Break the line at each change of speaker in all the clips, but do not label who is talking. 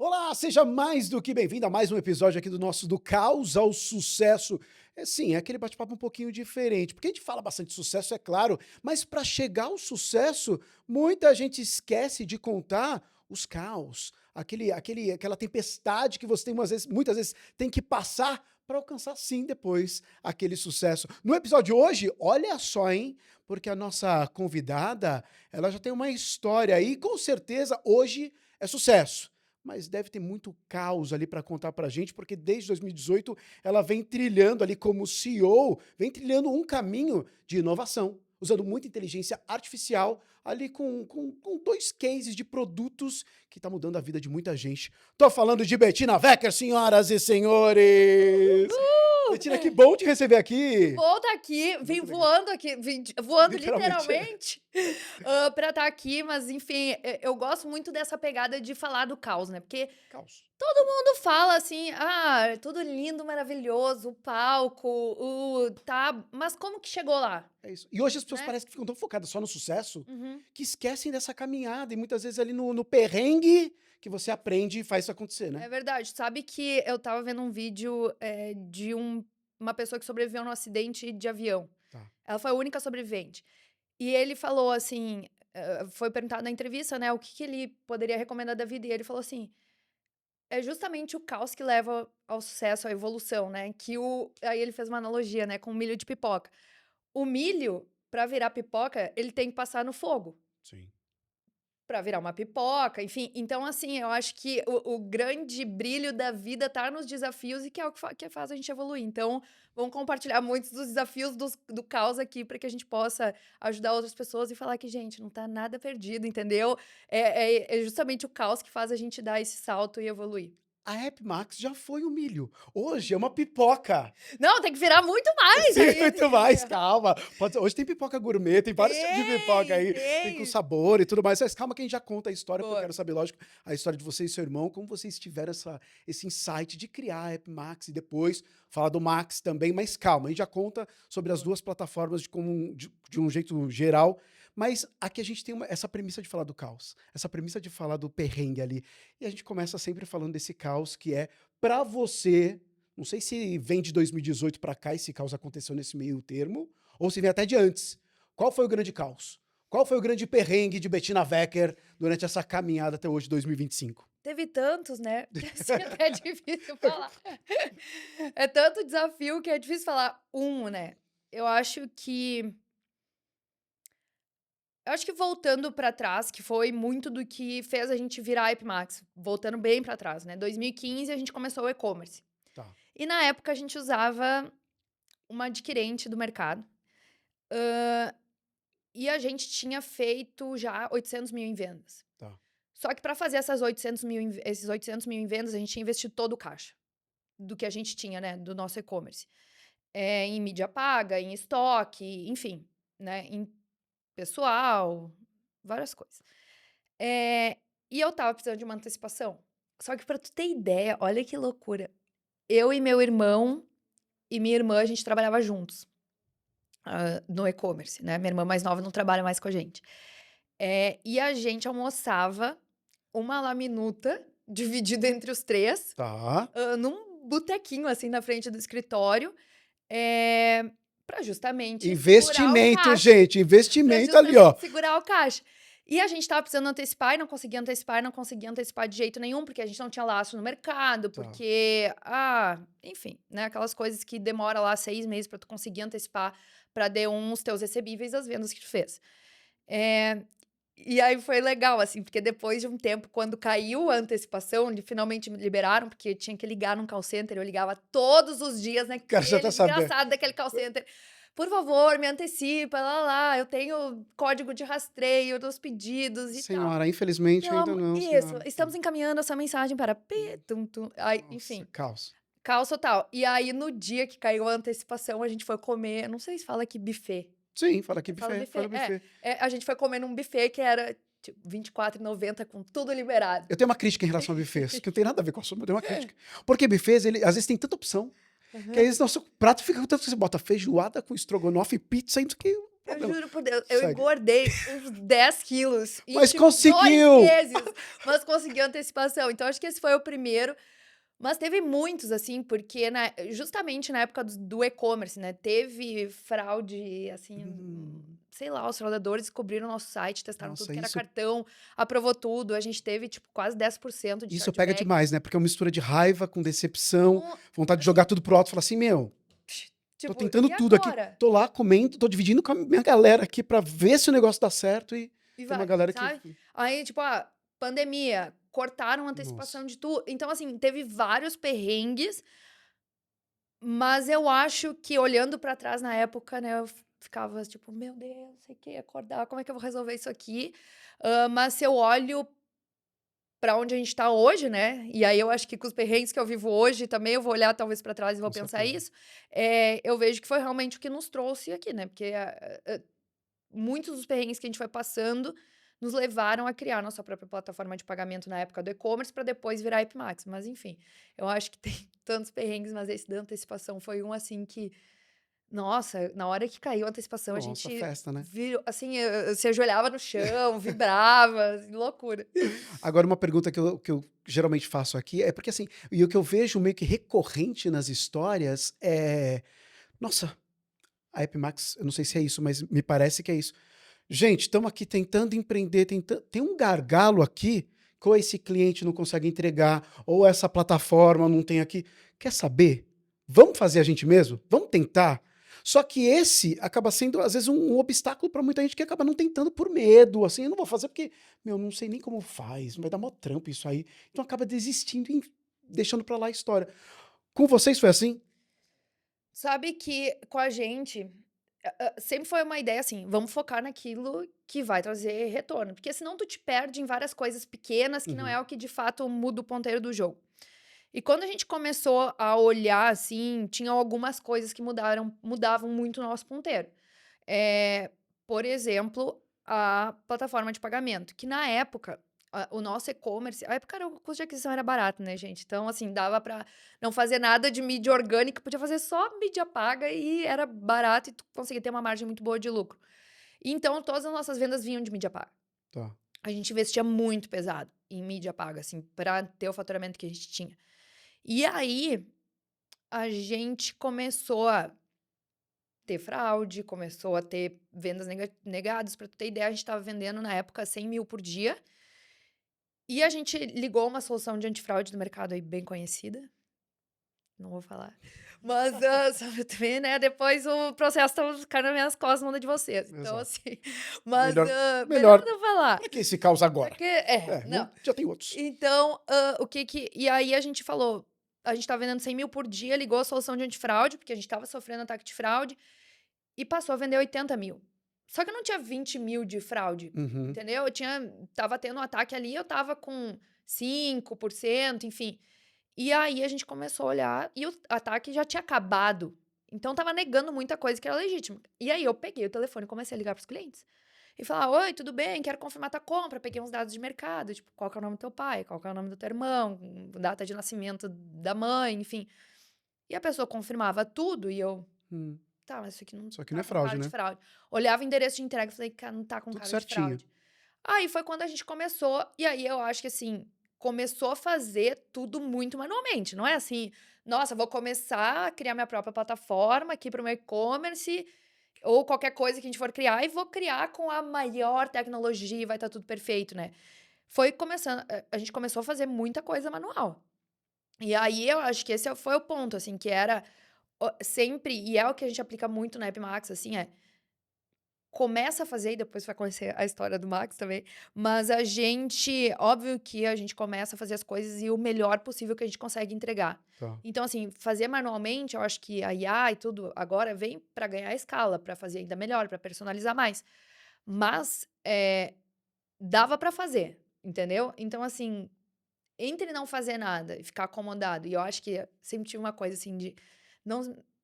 Olá, seja mais do que bem-vindo a mais um episódio aqui do nosso Do Caos ao Sucesso. Sim, é aquele bate-papo um pouquinho diferente, porque a gente fala bastante de sucesso, é claro, mas para chegar ao sucesso, muita gente esquece de contar os caos, aquela tempestade que você tem muitas vezes tem que passar para alcançar, sim, depois aquele sucesso. No episódio de hoje, olha só, hein? Porque a nossa convidada, ela já tem uma história aí, com certeza hoje é sucesso, mas deve ter muito caos ali para contar para a gente, porque desde 2018 ela vem trilhando ali como CEO, vem trilhando um caminho de inovação, usando muita inteligência artificial ali com dois cases de produtos que está mudando a vida de muita gente. Tô falando de Bettina Wecker, senhoras e senhores! Bettina, que bom te receber
Que
aqui!
bom estar aqui, vim
Muito legal.
voando aqui, vim voando
Literalmente.
literalmente, pra estar aqui, mas enfim, eu gosto muito dessa pegada de falar do caos, né, porque
Caos.
todo mundo fala assim: "Ah, é tudo lindo, maravilhoso, o palco, mas como que chegou lá?",
É isso. E hoje as pessoas
né.
parecem que ficam tão focadas só no sucesso,
Uhum.
que esquecem dessa caminhada, e muitas vezes ali no perrengue que você aprende e faz isso acontecer, né?
É verdade. Sabe que eu estava vendo um vídeo, de uma pessoa que sobreviveu num acidente de avião.
Tá.
Ela foi a única sobrevivente. E ele falou assim, foi perguntado na entrevista, né, o que que ele poderia recomendar da vida, e ele falou assim: "É justamente o caos que leva ao sucesso, à evolução, né, que o", aí ele fez uma analogia, né, com o milho de pipoca. O milho, para virar pipoca, ele tem que passar no fogo.
Sim.
Pra virar uma pipoca, enfim. Então, assim, eu acho que o grande brilho da vida tá nos desafios e que é o que faz a gente evoluir. Então, vamos compartilhar muitos dos desafios do caos aqui para que a gente possa ajudar outras pessoas e falar que, gente, não tá nada perdido, entendeu? É justamente o caos que faz a gente dar esse salto e evoluir.
A Happy Max já foi o milho. Hoje é uma pipoca.
Não, tem que virar muito mais
Sim,
ainda,
muito mais,
entendeu?
calma. Hoje tem pipoca gourmet, tem vários tipos de pipoca
Tem,
aí, tem com
tem.
sabor e tudo mais. Mas calma que a gente já conta a história, porque eu
Boa.
quero saber, lógico, a história de você e seu irmão, como vocês tiveram esse insight de criar a Happy Max e depois falar do Max também, mas calma, a gente já conta sobre as
Boa.
duas plataformas de um jeito geral, mas aqui a gente tem essa premissa de falar do caos, essa premissa de falar do perrengue ali, e a gente começa sempre falando desse caos que é, pra você, não sei se vem de 2018 para cá, esse caos aconteceu nesse meio termo, ou se vem até de antes. Qual foi o grande caos? Qual foi o grande perrengue de Bettina Wecker durante essa caminhada até hoje, 2025?
Teve tantos, né, que assim até é difícil falar. É tanto desafio que é difícil falar um, né. Eu acho que voltando pra trás, que foi muito do que fez a gente virar a Hypemax, voltando bem pra trás, né, 2015 a gente começou o e-commerce.
Tá,
E na época a gente usava uma adquirente do mercado, e a gente tinha feito já 800.000 em vendas.
tá.
Só que pra fazer esses 800.000 em vendas, a gente tinha investido todo o caixa, do que a gente tinha, né, do nosso e-commerce. Em mídia paga, em estoque, enfim, né, em pessoal, várias coisas. E eu estava precisando de uma antecipação. Só que pra tu ter ideia, olha que loucura, eu e meu irmão e minha irmã, a gente trabalhava juntos, no e-commerce, né, minha irmã mais nova não trabalha mais com a gente. E a gente almoçava uma laminuta, dividida entre os 3,
Tá.
num botequinho, assim, na frente do escritório, eh, pra justamente segurar o
Investimento,
caixa,
gente,
pra
investimento ali, ó.
justamente segurar o caixa. E a gente estava precisando antecipar e não conseguia antecipar, e não conseguia antecipar de jeito nenhum, porque a gente não tinha lastro no mercado,
Tá.
porque, enfim, né, aquelas coisas que demora lá 6 meses pra tu conseguir antecipar pra D1 os teus recebíveis das vendas que tu fez. Eh, e aí foi legal, assim, porque depois de um tempo, quando caiu a antecipação, finalmente me liberaram, porque tinha que ligar num call center, eu ligava todos os dias
O cara já
naquele
tá sabendo.
desgraçado daquele call center. "Por favor, me antecipa, lá, eu tenho código de rastreio dos pedidos e tal".
Senhora, infelizmente
Pelo
ainda
amo
não,
isso,
senhora.
"estamos encaminhando essa mensagem para P tum tum", aí,
Nossa,
enfim,
caos.
caos total. E aí, no dia que caiu a antecipação, a gente foi comer, não sei se fala aqui buffet.
Sim, fala aqui
Fala
buffet, fala
buffet?
buffet.
A gente foi comer num buffet que era, tipo, R$ 24,90 com tudo liberado.
Eu tenho uma crítica em relação a buffets, que não tem nada a ver com o assunto, mas eu tenho uma crítica. Porque buffets, ele, às vezes tem tanta opção, que às
Aham.
vezes nosso prato fica com tanto que você bota feijoada com estrogonofe, pizza, e não sei o que.
Eu
Não,
juro por Deus, eu
segue.
engordei uns 10 quilos em,
Mas
tipo, 2
conseguiu!
meses, mas consegui antecipação. Então acho que esse foi o primeiro, mas teve muitos, assim, porque justamente na época do e-commerce, né, teve fraude, assim,
Hum,
sei lá, os fraudadores descobriram o nosso site, testaram tudo
nossa,
que era
isso
cartão, aprovou tudo, a gente teve, tipo, quase 10% de
isso pega
chargeback.
demais, né? Porque é uma mistura de raiva com decepção,
No
vontade de jogar
assim,
tudo pro alto e falar assim, meu, tô
tipo,
tentando
e
tudo aqui,
agora?
tô lá comendo, tô dividindo com a minha galera aqui pra ver se o negócio dá certo e
E
tem uma
vai,
galera que...
sabe? Aí, tipo, pandemia, cortaram a
Nossa,
antecipação de tudo. Então, assim, teve vários perrengues, mas eu acho que olhando pra trás na época, né, eu ficava tipo, meu Deus, sei que acordar, como é que eu vou resolver isso aqui? Mas se eu olho pra onde a gente tá hoje, né? E aí eu acho que com os perrengues que eu vivo hoje também eu vou olhar talvez pra trás e vou
com
pensar
certeza.
isso. Eu vejo que foi realmente o que nos trouxe aqui, né? Porque muitos dos perrengues que a gente foi passando nos levaram a criar nossa própria plataforma de pagamento na época do e-commerce para depois virar Ipmax. Mas enfim, eu acho que tem tantos perrengues, mas esse da antecipação foi um assim que, nossa, na hora que caiu a antecipação, a
Nossa,
gente
festa, né?
virou, assim, você ajoelhava no chão, vibrava, assim, loucura.
Agora, uma pergunta que eu geralmente faço aqui é porque, assim, e o que eu vejo meio que recorrente nas histórias é. Nossa, a Epimax, eu não sei se é isso, mas me parece que é isso. Gente, estamos aqui tentando empreender, tem um gargalo aqui que ou esse cliente não consegue entregar, ou essa plataforma não tem aqui. Quer saber? Vamos fazer a gente mesmo? Vamos tentar? Só que esse acaba sendo, às vezes, um obstáculo para muita gente que acaba não tentando por medo. Assim, eu não vou fazer porque, meu, não sei nem como faz, vai dar mó trampo isso aí. Então acaba desistindo e deixando para lá a história. Com vocês foi assim?
Sabe que com a gente sempre foi uma ideia assim, vamos focar naquilo que vai trazer retorno, porque senão tu te perde em várias coisas pequenas que não
Uhum.
é o que de fato muda o ponteiro do jogo. E quando a gente começou a olhar assim, tinham algumas coisas que mudavam muito o nosso ponteiro. Eh, por exemplo, a plataforma de pagamento, que na época, o nosso e-commerce a época era o custo de aquisição era barato, né, gente, então, assim, dava pra não fazer nada de mídia orgânica, podia fazer só mídia paga e era barato e tu conseguia ter uma margem muito boa de lucro. Então todas as nossas vendas vinham de mídia paga.
Tá.
A gente investia muito pesado em mídia paga, assim, pra ter o faturamento que a gente tinha. E aí, a gente começou a ter fraude, começou a ter vendas negadas. Para tu ter ideia, a gente estava vendendo na época 100.000 por dia. E a gente ligou uma solução de antifraude do mercado aí bem conhecida. Não vou falar. Mas, só pra tu ver, né? Depois o processo tá caindo nas minhas costas, manda de vocês. Então,
Exato.
assim. Mas,
Melhor,
melhor
melhor.
não falar.
Pra que esse caos agora?
Porque, não.
Já tem outros.
Então, o que que. E aí a gente falou. A gente tá vendendo 100.000 por dia, ligou a solução de antifraude, porque a gente tava sofrendo ataque de fraude. E passou a vender 80.000. Só que eu não tinha 20.000 de fraude,
Uhum.
entendeu? Tava tendo um ataque ali, eu tava com 5%, enfim. E aí a gente começou a olhar e o ataque já tinha acabado. Então tava negando muita coisa que era legítima. E aí eu peguei o telefone e comecei a ligar pros clientes. E falar: "Oi, tudo bem? Quero confirmar tua compra". Peguei uns dados de mercado, tipo, qual que é o nome do teu pai, qual que é o nome do teu irmão, data de nascimento da mãe, enfim. E a pessoa confirmava tudo e eu:
Hum.
"Tá, mas isso aqui não
Só que não
tá
é
com
fraude,
cara de
né?
fraude". Olhava o endereço de entrega e falei: "Cara, não tá com
Tudo
cara de
certinho.
fraude". Aí foi quando a gente começou, e aí eu acho que assim, começou a fazer tudo muito manualmente, não é assim: "Nossa, vou começar a criar minha própria plataforma aqui para o meu e-commerce, ou qualquer coisa que a gente for criar, e vou criar com a maior tecnologia e vai estar tudo perfeito", né. Foi começando a gente começou a fazer muita coisa manual. E aí eu acho que esse foi o ponto, assim, que era sempre, e é o que a gente aplica muito na Epmax, assim, começa a fazer e depois vai conhecer a história do Max também, mas a gente óbvio que a gente começa a fazer as coisas e o melhor possível que a gente consegue entregar.
Tá.
Então, assim, fazer manualmente, eu acho que a IA e tudo agora vem para ganhar escala, para fazer ainda melhor, para personalizar mais. Mas, dava para fazer, entendeu? Então, assim, entre não fazer nada e ficar acomodado, e eu acho que sempre tive uma coisa assim de não,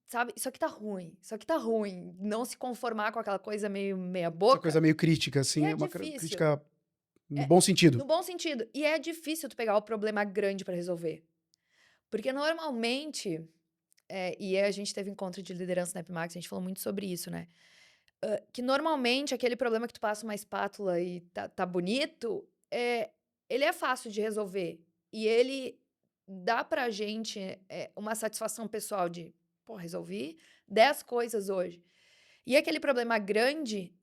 sabe, isso aqui tá ruim, isso aqui tá ruim, não se conformar com aquela coisa meio meia
Essa
boca,
coisa meio crítica,
e
assim,
é
é uma
difícil.
crítica no
É,
bom sentido.
no bom sentido. E é difícil tu pegar o problema grande pra resolver. Porque normalmente, e a gente teve encontro de liderança na Epimax, a gente falou muito sobre isso, né? Que normalmente aquele problema que tu passa uma espátula e tá bonito, ele é fácil de resolver. E ele dá pra gente, uma satisfação pessoal de: "Pô, resolvi 10 coisas hoje". E aquele problema grande,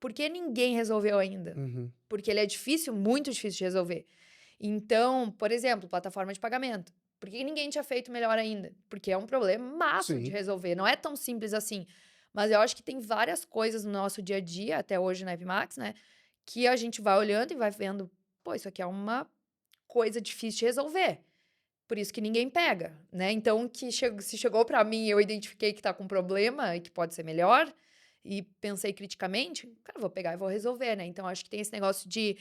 porque ninguém resolveu ainda?
Uhum.
Porque ele é difícil, muito difícil de resolver. Então, por exemplo, plataforma de pagamento. Por que ninguém tinha feito melhor ainda? Porque é um problemaço de
Sim.
resolver, não é tão simples assim. Mas eu acho que tem várias coisas no nosso dia a dia, até hoje na Epimax, né, que a gente vai olhando e vai vendo, pô, isso aqui é uma coisa difícil de resolver. Por isso que ninguém pega, né? Então, se chegou para mim e eu identifiquei que tá com problema e que pode ser melhor, e pensei criticamente, cara, vou pegar e vou resolver, né? Então, acho que tem esse negócio de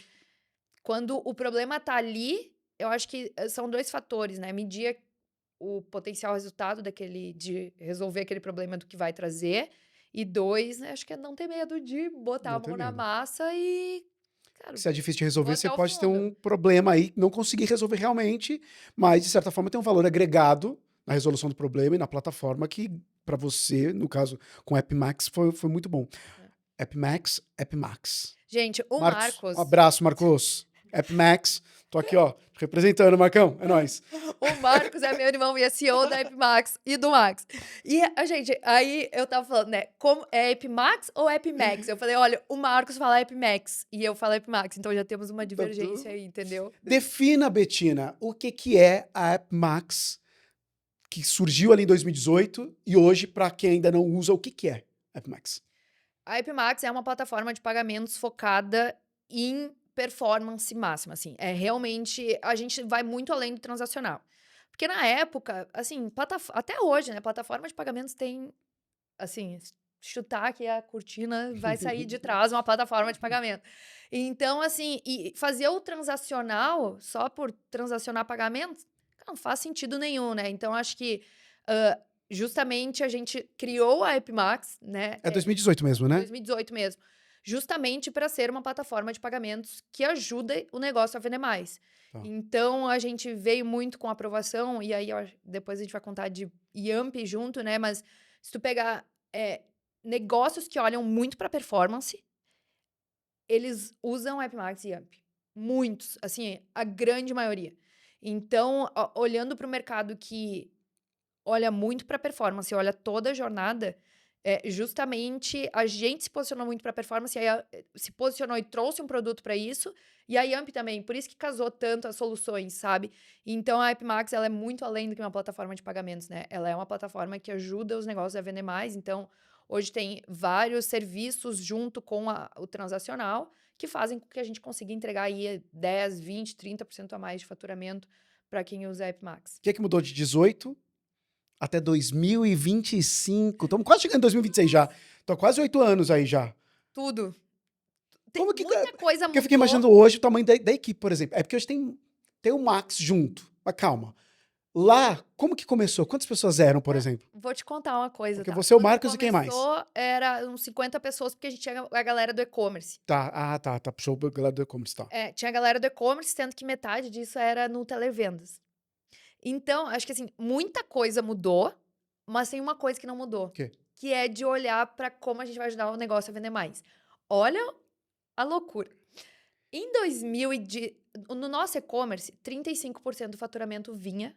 quando o problema tá ali, eu acho que são 2 fatores, né? Medir o potencial resultado de resolver aquele problema do que vai trazer. E 2, né, acho que é não ter medo de botar a
Não ter
mão na
medo.
massa e, cara,
Se é difícil de
vou
resolver, você
até o
pode ter
fundo.
um problema aí, não conseguir resolver realmente, mas de certa forma tem um valor agregado na resolução do problema e na plataforma que, para você, no caso com o AppMax, foi muito bom.
É.
AppMax, AppMax.
Gente, o
Marcos, um
Marcos
abraço, Marcos. AppMax, tô aqui, ó, representando, Marcão, é nóis.
o Marcos é meu irmão e é CEO da Epimax e do Max. E a gente, aí eu estava falando, né, como é Epimax ou Epimax? Eu falei: "Olha, o Marcos fala Epimax e eu falo Epimax", então já temos uma
Tá
divergência
tudo-
aí, entendeu?
Defina, Betina, o que que é a AppMax, que surgiu ali em 2018 e hoje, para quem ainda não usa, o que que é AppMax?
A Epimax é uma plataforma de pagamentos focada em performance máxima, assim, é realmente a gente vai muito além do transacional. Porque na época, assim, até hoje, né, plataforma de pagamentos tem, assim, chutar aqui a cortina, vai sair de trás uma plataforma de pagamento. Então, assim, e fazer o transacional só por transacionar pagamentos, não faz sentido nenhum, né. Então acho que, hã, justamente a gente criou a Epimax, né,
É 2018 mesmo, né?
2018 mesmo, justamente para ser uma plataforma de pagamentos que ajuda o negócio a vender mais.
Tá.
Então a gente veio muito com aprovação, e aí depois a gente vai contar de Yamp junto, né, mas se tu pegar, negócios que olham muito para performance, eles usam AppMax e Yamp. Muitos, assim, a grande maioria. Então, olhando para o mercado que olha muito para performance, olha toda a jornada, justamente a gente se posicionou muito para performance, e aí se posicionou e trouxe um produto para isso, e a Yamp também, por isso que casou tanto as soluções, sabe. Então a AppMax ela é muito além do que uma plataforma de pagamentos, né, ela é uma plataforma que ajuda os negócios a vender mais, então hoje tem vários serviços junto com o transacional, que fazem com que a gente consiga entregar aí 10, 20, 30% a mais de faturamento para quem usa a AppMax.
O que é que mudou de 18 até 2025? Estamos quase chegando em 2026 já. Então, quase 8 anos aí já.
Tudo.
Como que.
Muita coisa
Porque eu fiquei
mudou.
imaginando hoje o tamanho da equipe, por exemplo. É porque hoje tem o Max junto. Mas calma. Lá, como que começou? Quantas pessoas eram, por
Não,
exemplo?
vou te contar uma coisa,
Porque
tá.
você, o
Quando
Marcos e quem mais?
começou, era uns 50 pessoas, porque a gente tinha a galera do e-commerce.
Tá, tá. Puxou o galera do e-commerce, tá.
Tinha a galera do e-commerce, sendo que metade disso era no televendas. Então, acho que, assim, muita coisa mudou, mas tem uma coisa que não
O
mudou,
quê?
que é de olhar para como a gente vai ajudar o negócio a vender mais. Olha a loucura. Em 2000 no nosso e-commerce, 35% do faturamento vinha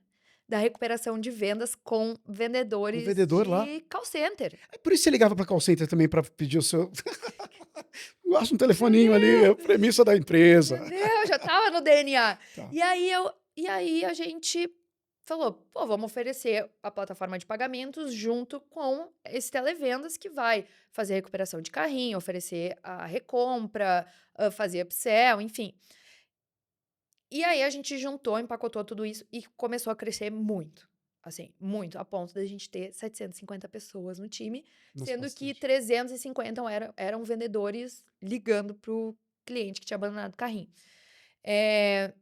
da recuperação de vendas com
Com o
vendedores
vendedor lá.
de call center.
É por isso que você ligava pra call center também pra pedir o seu. Gosta um telefoninho ali, é a
Entendeu?
premissa da empresa.
Entendeu? Já estava no DNA.
Tá.
E aí a gente falou: "Pô, vamos oferecer a plataforma de pagamentos junto com esse televendas que vai fazer recuperação de carrinho, oferecer a recompra, fazer upsell, enfim". E aí a gente juntou, empacotou tudo isso e começou a crescer muito, assim, muito, a ponto da gente ter 750 pessoas no time,
Nossa,
sendo que
bastante.
350 eram vendedores ligando para o cliente que tinha abandonado o carrinho. Eh,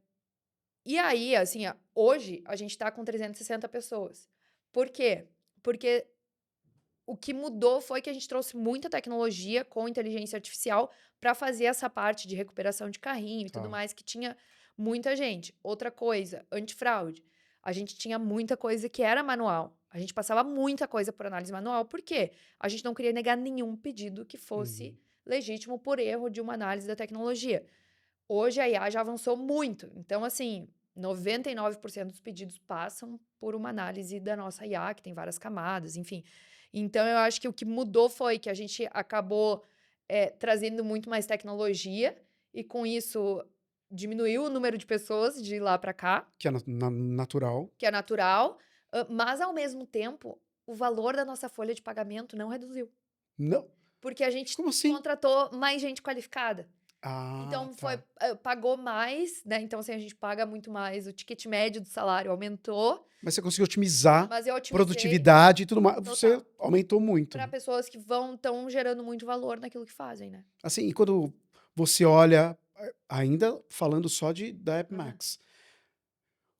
e aí, assim, hoje a gente tá com 360 pessoas. Por quê? Porque o que mudou foi que a gente trouxe muita tecnologia com inteligência artificial para fazer essa parte de recuperação de carrinho e tudo
Tá.
mais, que tinha muita gente. Outra coisa, antifraude. a gente tinha muita coisa que era manual. A gente passava muita coisa por análise manual, por quê? A gente não queria negar nenhum pedido que fosse
Uhum.
legítimo por erro de uma análise da tecnologia. Hoje a IA já avançou muito, então assim, 99% dos pedidos passam por uma análise da nossa IA, que tem várias camadas, enfim. Então eu acho que o que mudou foi que a gente acabou, trazendo muito mais tecnologia e com isso diminuiu o número de pessoas de lá para cá,
Que é natural.
que é natural, mas ao mesmo tempo, o valor da nossa folha de pagamento não reduziu,
Não,
porque a gente
como assim?
contratou mais gente qualificada.
Ah,
Então foi
tá.
pagou mais, né, então assim, a gente paga muito mais, o ticket médio do salário aumentou,
Mas você conseguiu otimizar
mas eu otimizei
produtividade e tudo mais, você
total,
aumentou muito.
para pessoas que estão gerando muito valor naquilo que fazem, né.
Assim, e quando você olha, ainda falando só da
Aham.
AppMax,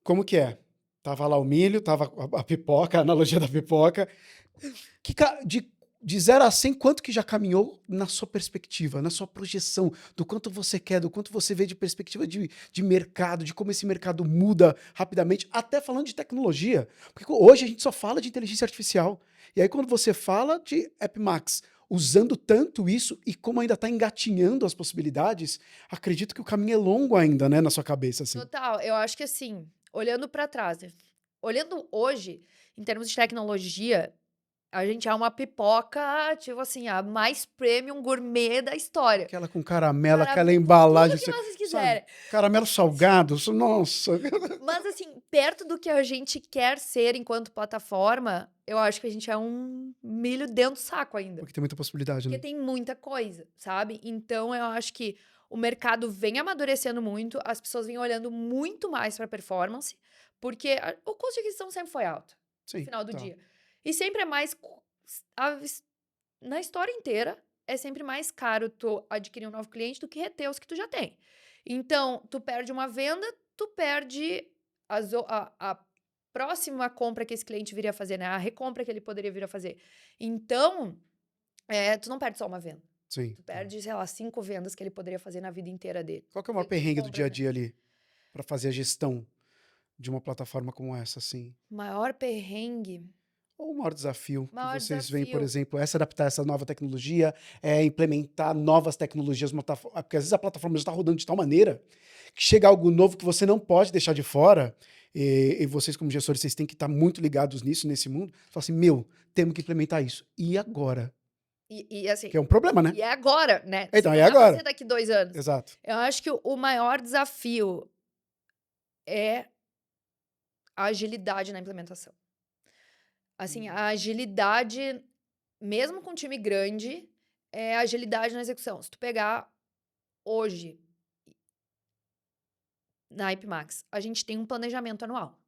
como que é? Tava lá o milho, tava a pipoca, a analogia da pipoca. Que de 0 a 100, quanto que já caminhou na sua perspectiva, na sua projeção, do quanto você quer, do quanto você vê de perspectiva de mercado, de como esse mercado muda rapidamente, até falando de tecnologia. Porque hoje a gente só fala de inteligência artificial. E aí quando você fala de AppMax, usando tanto isso e como ainda está engatinhando as possibilidades, acredito que o caminho é longo ainda, né, na sua cabeça, assim.
Total, eu acho que assim, olhando para trás, né, olhando hoje, em termos de tecnologia, a gente é uma pipoca, tipo assim, a mais premium gourmet da história.
Aquela com caramelo, aquela
Maravilha, tudo
embalagem,
que vocês
sabe?
quiserem.
Caramelo salgado, nossa.
Mas assim, perto do que a gente quer ser enquanto plataforma, eu acho que a gente é um milho dentro do saco ainda.
Porque tem muita possibilidade,
Porque
né?
tem muita coisa, sabe? Então eu acho que o mercado vem amadurecendo muito, as pessoas vêm olhando muito mais para performance, porque o custo de aquisição sempre foi alto, no
Sim,
final do
tá.
dia. E sempre é mais. a- Na história inteira, é sempre mais caro tu adquirir um novo cliente do que reter os que tu já tem. Então, tu perde uma venda, tu perde a próxima compra que esse cliente viria a fazer, né? A recompra que ele poderia vir a fazer. Então, tu não perde só uma venda.
Sim,
Tu
tá.
perde, sei lá, 5 vendas que ele poderia fazer na vida inteira dele.
Qual que é o maior
Cinco
perrengue do dia
compras,
a
né?
dia ali pra fazer a gestão de uma plataforma como essa, assim?
Maior perrengue,
Ou o maior desafio que
maior
vocês veem, por
desafio.
exemplo, é se adaptar a essa nova tecnologia, é implementar novas tecnologias, porque às vezes a plataforma já está rodando de tal maneira que chega algo novo que você não pode deixar de fora, e vocês como gestores, vocês têm que estar muito ligados nisso, nesse mundo, fala assim, meu, temos que implementar isso. E agora?
E assim,
Que é um problema, né?
e é agora, né? Se
Então,
não
é
dá pra ser
agora.
daqui 2 anos.
Exato.
Eu acho que o maior desafio é a agilidade na implementação. Assim, a agilidade, mesmo com um time grande, é a agilidade na execução. Se tu pegar hoje, na IPMax, a gente tem um planejamento anual.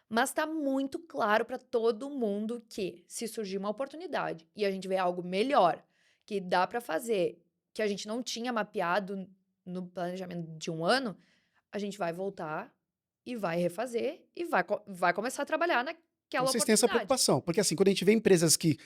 Mas tá muito claro para todo mundo que se surgir uma oportunidade e a gente vê algo melhor, que dá para fazer, que a gente não tinha mapeado no planejamento de um ano, a gente vai voltar e vai refazer e vai começar a trabalhar
Então
naquela
vocês têm essa
oportunidade.
preocupação, porque assim, quando a gente vê empresas que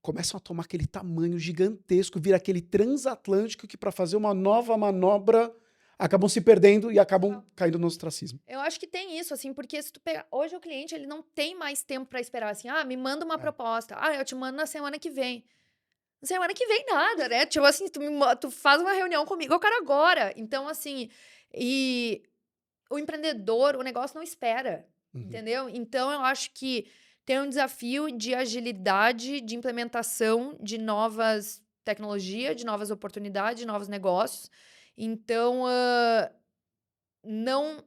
começam a tomar aquele tamanho gigantesco, vira aquele transatlântico que para fazer uma nova manobra acabam se perdendo e acabam
Total.
caindo no ostracismo.
Eu acho que tem isso, assim, porque se tu pegar, hoje o cliente ele não tem mais tempo para esperar assim, me manda uma
É.
proposta, eu te mando na semana que vem. Semana que vem nada, né, tipo assim, tu faz uma reunião comigo, eu quero agora. Então assim, e o empreendedor, o negócio não espera,
Uhum.
entendeu? Então eu acho que tem um desafio de agilidade, de implementação de novas tecnologias, de novas oportunidades, de novos negócios. Então, não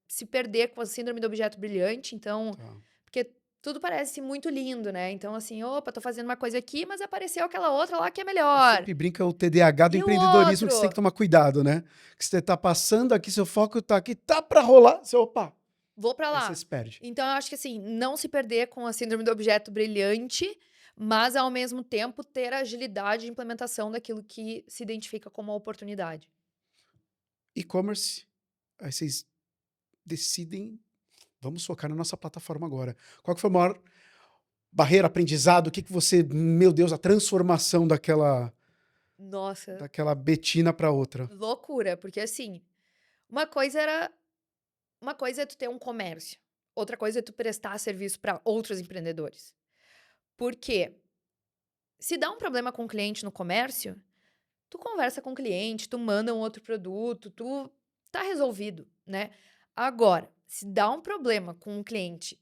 se perder com a síndrome do objeto brilhante, então
Tá.
porque tudo parece muito lindo, né, então assim: "Opa, tô fazendo uma coisa aqui, mas apareceu aquela outra lá que é
Eu
melhor.
sempre brinco, é o TDAH do
E o
empreendedorismo que você tem que
outro?
tomar cuidado, né? Que você tá passando aqui, seu foco tá aqui, tá para rolar, você, opa,
Vou pra
aí você
lá".
se perde.
Então eu acho que assim, não se perder com a síndrome do objeto brilhante, mas ao mesmo tempo ter a agilidade de implementação daquilo que se identifica como uma oportunidade.
E-commerce, aí vocês decidem, vamos focar na nossa plataforma agora. Qual que foi a maior barreira, aprendizado, o que que você, meu Deus, a transformação
Nossa,
daquela Betina para outra?
loucura, porque assim, uma coisa era uma coisa é tu ter um comércio. outra coisa é tu prestar serviço para outros empreendedores. Por quê? Se dá um problema com o cliente no comércio, tu conversa com o cliente, tu manda um outro produto, tu tá resolvido, né? Agora, se dá um problema com um cliente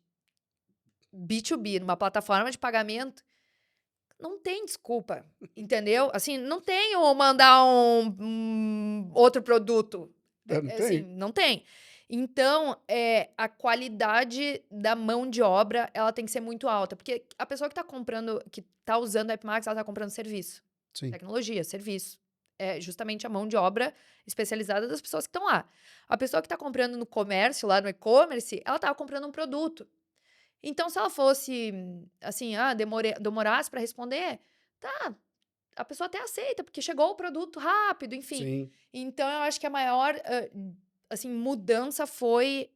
B2B numa plataforma de pagamento, não tem desculpa, entendeu? Assim, não tem o mandar um outro produto.
Não
Assim,
tem?
não tem. Então, a qualidade da mão de obra, ela tem que ser muito alta. Porque a pessoa que tá comprando, que tá usando a AppMax, ela tá comprando serviço.
Sim.
Tecnologia, serviço. É justamente a mão de obra especializada das pessoas que estão lá. A pessoa que tá comprando no comércio, lá no e-commerce, ela tava comprando um produto. Então, se ela fosse, assim, demorasse para responder, tá, a pessoa até aceita, porque chegou o produto rápido, enfim.
Sim.
Então, eu acho que a maior, assim, mudança foi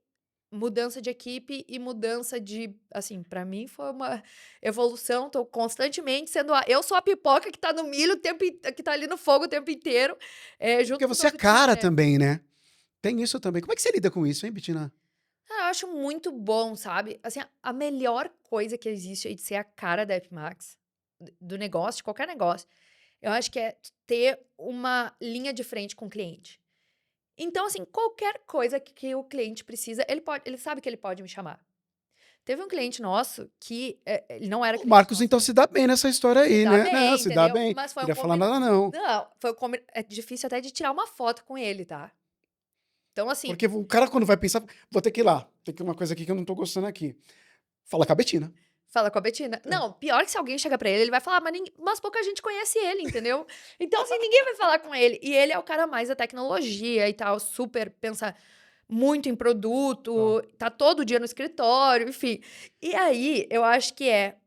mudança de equipe e mudança de, assim, para mim foi uma evolução, tô constantemente sendo eu sou a pipoca que tá no milho o tempo que tá ali no fogo o tempo inteiro, junto
Porque
com
você é
todo o time,
cara
né.
também, né? Tem isso também. Como é que você lida com isso, hein, Bettina?
Cara, eu acho muito bom, sabe. Assim, a melhor coisa que existe aí de ser a cara da AppMax, do negócio, de qualquer negócio, eu acho que é ter uma linha de frente com o cliente. Então, assim, qualquer coisa que o cliente precisa, ele sabe que ele pode me chamar. Teve um cliente nosso que, ele não era
O
cliente
Marcos,
nosso,
então, se dá bem nessa história
se
aí,
dá
né? Não,
bem,
se dá
entendeu,
bem.
mas foi um
Queria falar nada, não.
não, foi é difícil até de tirar uma foto com ele, tá. Então, assim,
Porque o cara, quando vai pensar, vou ter que ir lá. Tem que uma coisa aqui que eu não tô gostando aqui. Fala com a Bettina.
fala com a Betina.
É.
Não, pior que se alguém chega pra ele, ele vai falar, mas pouca gente conhece ele, entendeu? Então, assim, ninguém vai falar com ele. E ele é o cara mais da tecnologia e tal, super, pensa muito em
Tá.
produto, tá todo dia no escritório, enfim. E aí, eu acho que é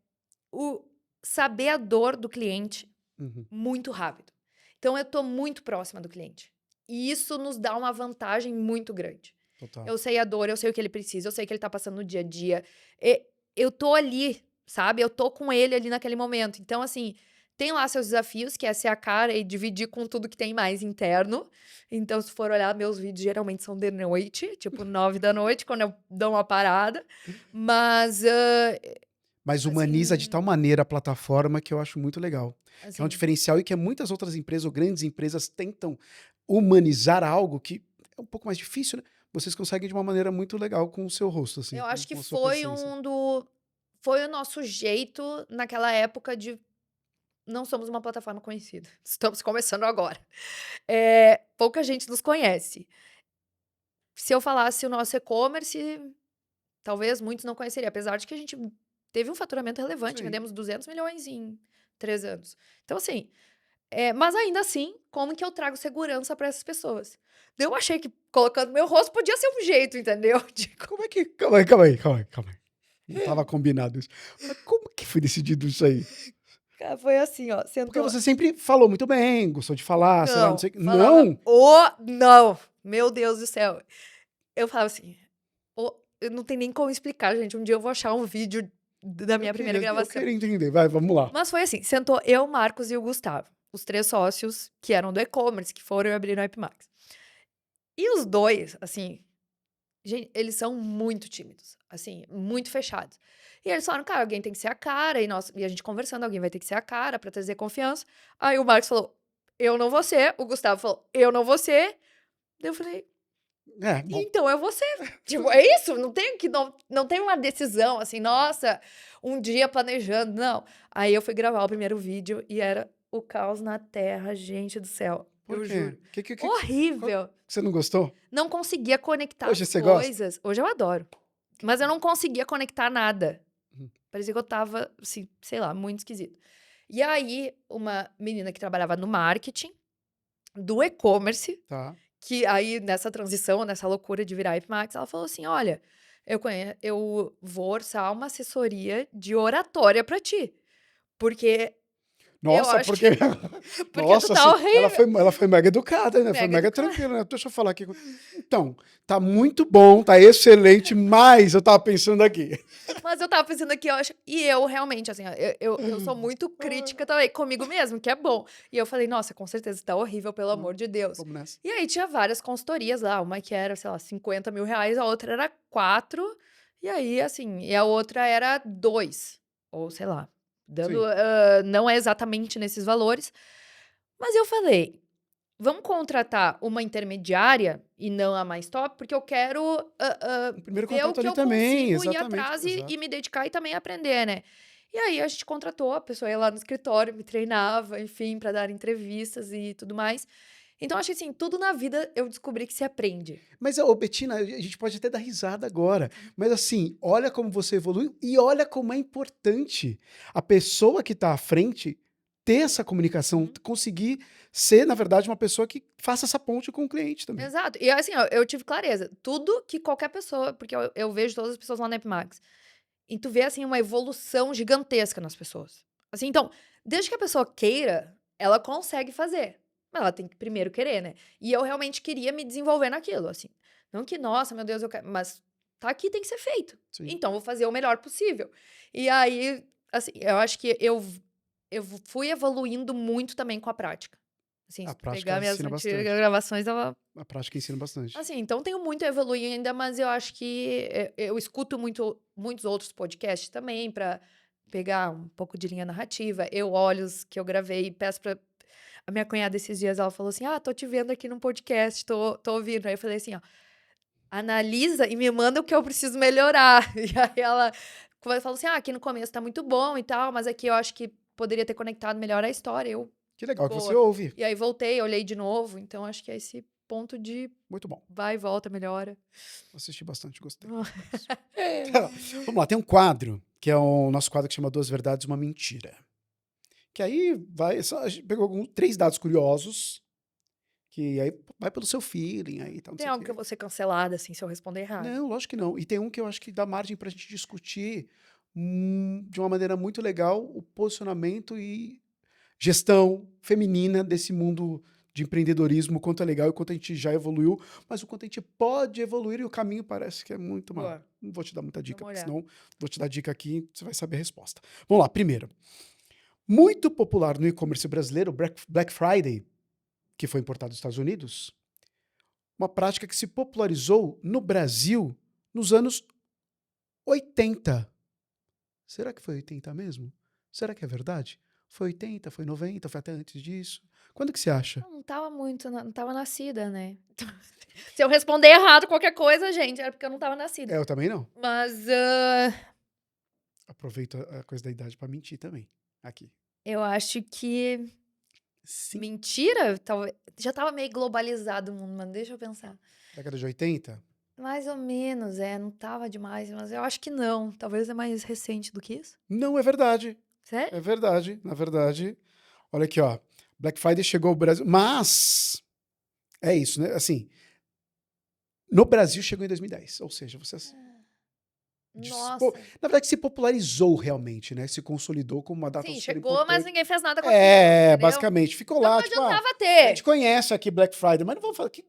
o saber a dor do cliente
Uhum.
muito rápido. Então, eu tô muito próxima do cliente. E isso nos dá uma vantagem muito grande.
Total.
Eu sei a dor, eu sei o que ele precisa, eu sei o que ele tá passando no dia a dia. Eu tô ali, sabe? Eu tô com ele ali naquele momento. Então, assim, tem lá seus desafios, que é ser a cara e dividir com tudo que tem mais interno. Então, se for olhar, meus vídeos geralmente são de noite, tipo 9 da noite, quando eu dou uma parada. Mas,
Mas humaniza de
assim,
tal maneira a plataforma que eu acho muito legal. Que é um
assim,
diferencial e que muitas outras empresas ou grandes empresas tentam humanizar algo que é um pouco mais difícil, né? Vocês conseguem de uma maneira muito legal com o seu rosto, assim,
eu acho que
com a sua presença.
foi o nosso jeito naquela época de não somos uma plataforma conhecida. Estamos começando agora. Pouca gente nos conhece. Se eu falasse o nosso e-commerce, talvez muitos não conheceriam, apesar de que a gente teve um faturamento relevante,
Sim.
vendemos 200 milhões em 3 anos. Então, assim, mas ainda assim, como que eu trago segurança para essas pessoas? Eu achei que colocando meu rosto podia ser um jeito, entendeu?
Como é que. Calma aí, calma aí, calma aí, calma aí. Não estava combinado isso. Mas como que foi decidido isso aí?
Cara, foi assim, ó,
Porque
sentou.
você sempre falou muito bem, gostou de falar, sei lá, não
Não,
sei o que.
falava,
Não!
não, meu Deus do céu. Eu falava assim, eu não tenho nem como explicar, gente. Um dia eu vou achar um vídeo da minha primeira
Eu
gravação.
queria entender. Vai, vamos lá.
Mas foi assim, sentou eu, Marcos e o Gustavo, os 3 sócios que eram do e-commerce, que foram e abriram a AppMax. E os 2, assim, gente, eles são muito tímidos, assim, muito fechados. E eles falaram: "Cara, alguém tem que ser a cara", e a gente conversando, alguém vai ter que ser a cara pra trazer confiança. Aí o Marcos falou: "Eu não vou ser", o Gustavo falou: "Eu não vou ser". Daí eu falei:
É, bom.
"Então eu vou ser". Tipo, é isso, não tem uma decisão, assim, nossa, um dia planejando, não. Aí eu fui gravar o primeiro vídeo e era o caos na terra, gente do céu,
Por
eu
quê?
juro.
Qual-
Horrível.
Você não gostou?
Não conseguia conectar
Hoje
as
você gosta?
coisas. Hoje eu adoro, mas eu não conseguia conectar nada.
Uhum.
Parecia que eu estava, assim, sei lá, muito esquisito. E aí, uma menina que trabalhava no marketing do e-commerce,
Tá.
que aí nessa transição, nessa loucura de virar IPMAX, ela falou assim: "Olha, eu vou orçar uma assessoria de oratória pra ti, porque eu
Nossa,
acho que
porque.
porque tu
Nossa,
tá
assim,
horrível".
ela foi mega educada, né? Foi
Mega
mega
educada.
tranquila, né? Deixa eu falar aqui. Então, tá muito bom, tá excelente, mas eu tava pensando aqui.
Mas eu estava pensando aqui, eu acho e eu realmente, assim, ó, eu sou muito crítica também comigo mesmo, que é bom. E eu falei: "Nossa, com certeza tá horrível, pelo
Não,
amor de Deus".
vamos nessa.
E aí tinha várias consultorias lá, uma que era, sei lá, R$ 50.000, a outra era 4, E aí, assim, e a outra era 2 ou sei lá, dando,
Sim.
não é exatamente nesses valores, mas eu falei: "Vamos contratar uma intermediária e não a mais top, porque eu quero,
Um primeiro
ver o
contato
que
ali
eu
também,
consigo ir
exatamente,
atrás e
exato.
me dedicar e também aprender, né". E aí a gente contratou, a pessoa ia lá no escritório, me treinava, enfim, para dar entrevistas e tudo mais. Então acho que, assim, tudo na vida eu descobri que se aprende.
Mas, ô Betina, a gente pode até dar risada agora, mas assim, olha como você evoluiu e olha como é importante a pessoa que está à frente ter essa comunicação,
Uhum.
conseguir ser, na verdade, uma pessoa que faça essa ponte com o cliente também.
Exato. E assim, ó, eu tive clareza, tudo que qualquer pessoa, porque eu vejo todas as pessoas lá na Epimax, e tu vê, assim, uma evolução gigantesca nas pessoas. Assim, então, desde que a pessoa queira, ela consegue fazer. Mas ela tem que primeiro querer, né? E eu realmente queria me desenvolver naquilo, assim. Não que, nossa, meu Deus, eu quero. Mas tá aqui, tem que ser feito.
Sim.
Então, vou fazer o melhor possível. E aí, assim, eu acho que eu fui evoluindo muito também com a prática. Assim,
A
se tu
prática
pegar minhas
ensina
antigas
bastante.
gravações, ela
A prática ensina bastante.
assim, então tenho muito a evoluir ainda, mas eu acho que eu escuto muitos outros podcasts também para pegar um pouco de linha narrativa. Eu olho os que eu gravei e peço pra a minha cunhada esses dias, ela falou assim: "Ah, tô te vendo aqui num podcast, tô ouvindo". Aí eu falei assim, ó: "Analisa e me manda o que eu preciso melhorar". E aí ela falou assim: "Ah, aqui no começo tá muito bom e tal, mas aqui eu acho que poderia ter conectado melhor a história". Eu:
Que legal que você
"Boa".
ouve.
E aí voltei, olhei de novo, então acho que é esse ponto de
Muito bom.
vai e volta, melhora.
Assisti bastante, gostei, confesso. Tá, vamos lá, tem um quadro, que é o nosso quadro que chama Duas Verdades e uma Mentira. Que aí vai, a gente pegou três dados curiosos, que aí vai pelo seu feeling aí, tal, não
Tem
sei o
algo que eu
quê.
vou ser cancelada, assim, se eu responder errado?
Não, lógico que não. E tem um que eu acho que dá margem pra gente discutir de uma maneira muito legal o posicionamento e gestão feminina desse mundo de empreendedorismo, o quanto é legal e o quanto a gente já evoluiu, mas o quanto a gente pode evoluir e o caminho parece que é muito mal.
Boa,
Não vou te dar muita dica,
vamos
porque
olhar.
senão vou te dar dica aqui você vai saber a resposta. Vamos lá, primeiro. Muito popular no e-commerce brasileiro, Black Friday, que foi importado dos Estados Unidos, uma prática que se popularizou no Brasil nos anos 80. Será que foi 80 mesmo? Será que é verdade? Foi 80, foi 90, foi até antes disso? Quando que você acha?
Não estava muito não estava nascida, né. Se eu responder errado qualquer coisa, gente, é porque eu não estava nascida.
É, eu também não.
Mas,
Aproveito a coisa da idade pra mentir também. Aqui.
eu acho que
Sim.
mentira? Talvez já estava meio globalizado o mundo, mas deixa eu pensar.
Década de 80?
Mais ou menos, não estava demais, mas eu acho que não. Talvez é mais recente do que isso.
Não, é verdade.
Sério?
É verdade. Na verdade, olha aqui, ó. Black Friday chegou ao Brasil. Mas, é isso, né? Assim, no Brasil chegou em 2010. Ou seja, você
Nossa.
na verdade, se popularizou realmente, né? Se consolidou como uma data
Sim,
super
chegou, mas
importante.
ninguém fez nada com aquilo,
É,
entendeu?
basicamente. Ficou
Então
lá,
não
tipo,
adiantava
a gente
ter.
conhece aqui Black Friday, mas não vamos falar que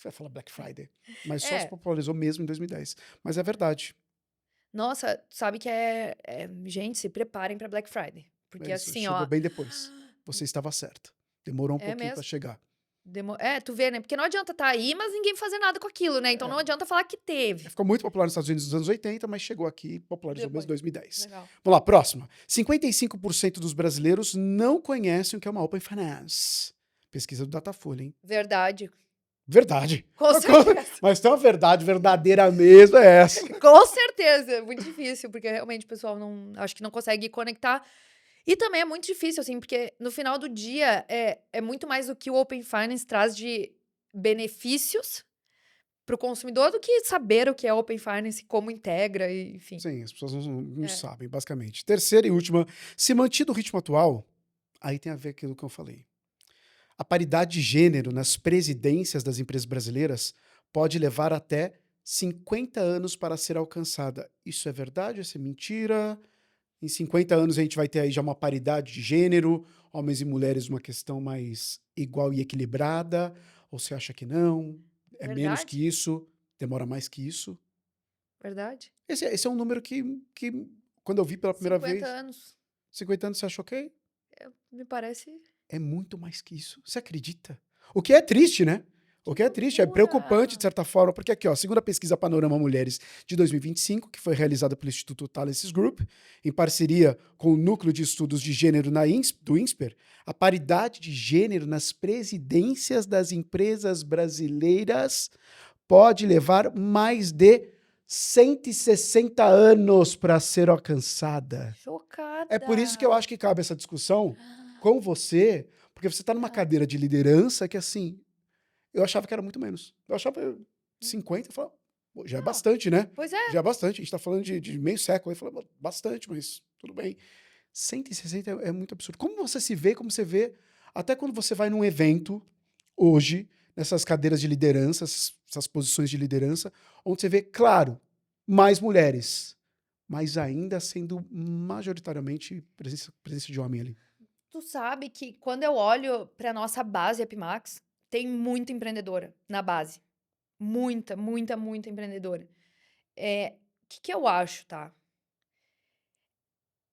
vai falar Black Friday. Mas só se
É.
popularizou mesmo em 2010. Mas é verdade.
Nossa, sabe que gente, se preparem pra Black Friday,
É
porque
isso.
assim,
Chegou
ó,
bem depois. Você estava certa. Demorou um
é
pouquinho para
mesmo,
chegar.
tu vê, né, porque não adianta estar aí, mas ninguém fazer nada com aquilo, né, então não
É.
adianta falar que teve.
Ficou muito popular nos Estados Unidos nos anos 80, mas chegou aqui e popularizou mesmo em
Depois.
2010.
Legal.
Vamos lá, próxima. 55% dos brasileiros não conhecem o que é uma Open Finance. Pesquisa do Datafolha, hein?
Verdade,
Verdade.
com certeza,
Mas tem uma verdade verdadeira mesmo, é essa.
com certeza, é muito difícil, porque realmente o pessoal não acho que não consegue conectar. E também é muito difícil, assim, porque no final do dia é muito mais o que o Open Finance traz de benefícios para o consumidor do que saber o que é Open Finance, como integra e enfim.
Sim, as pessoas não
É,
sabem, basicamente. Terceira e última, se mantido o ritmo atual, aí tem a ver com aquilo que eu falei. A paridade de gênero nas presidências das empresas brasileiras pode levar até 50 anos para ser alcançada. Isso é verdade? Isso é mentira? Em 50 anos a gente vai ter aí já uma paridade de gênero, homens e mulheres uma questão mais igual e equilibrada? Ou você acha que não? É menos
verdade,
que isso? Demora mais que isso?
verdade.
Esse é um número que, quando eu vi pela primeira
50
vez,
anos,
50 anos, você achou ok?
me parece
É muito mais que isso. Você acredita? O que é triste, né? O
Que
que é triste, é preocupante de
loucura!
certa forma, porque aqui, ó, segundo a pesquisa Panorama Mulheres de 2025, que foi realizada pelo Instituto Thales Group, em parceria com o Núcleo de Estudos de Gênero do INSPER, a paridade de gênero nas presidências das empresas brasileiras pode levar mais de 160 anos para ser alcançada. É por isso que eu
Chocada!
acho que cabe essa discussão com você, porque você está numa
Tá.
cadeira de liderança que, assim, eu achava que era muito menos. Eu achava 50, eu falava, "Pô, já é
Não,
bastante, né?
pois é.
Já é bastante. A gente tá falando de meio século. Aí eu falei, bastante, mas tudo bem. 160 é muito absurdo. Como você se vê, como você vê, até quando você vai num evento, hoje, nessas cadeiras de liderança, essas posições de liderança, onde você vê, claro, mais mulheres, mas ainda sendo majoritariamente presença de homem ali.
Tu sabe que quando eu olho pra nossa base Epimax, tem muita empreendedora na base. Muita, muita, muita empreendedora. Que eu acho, tá?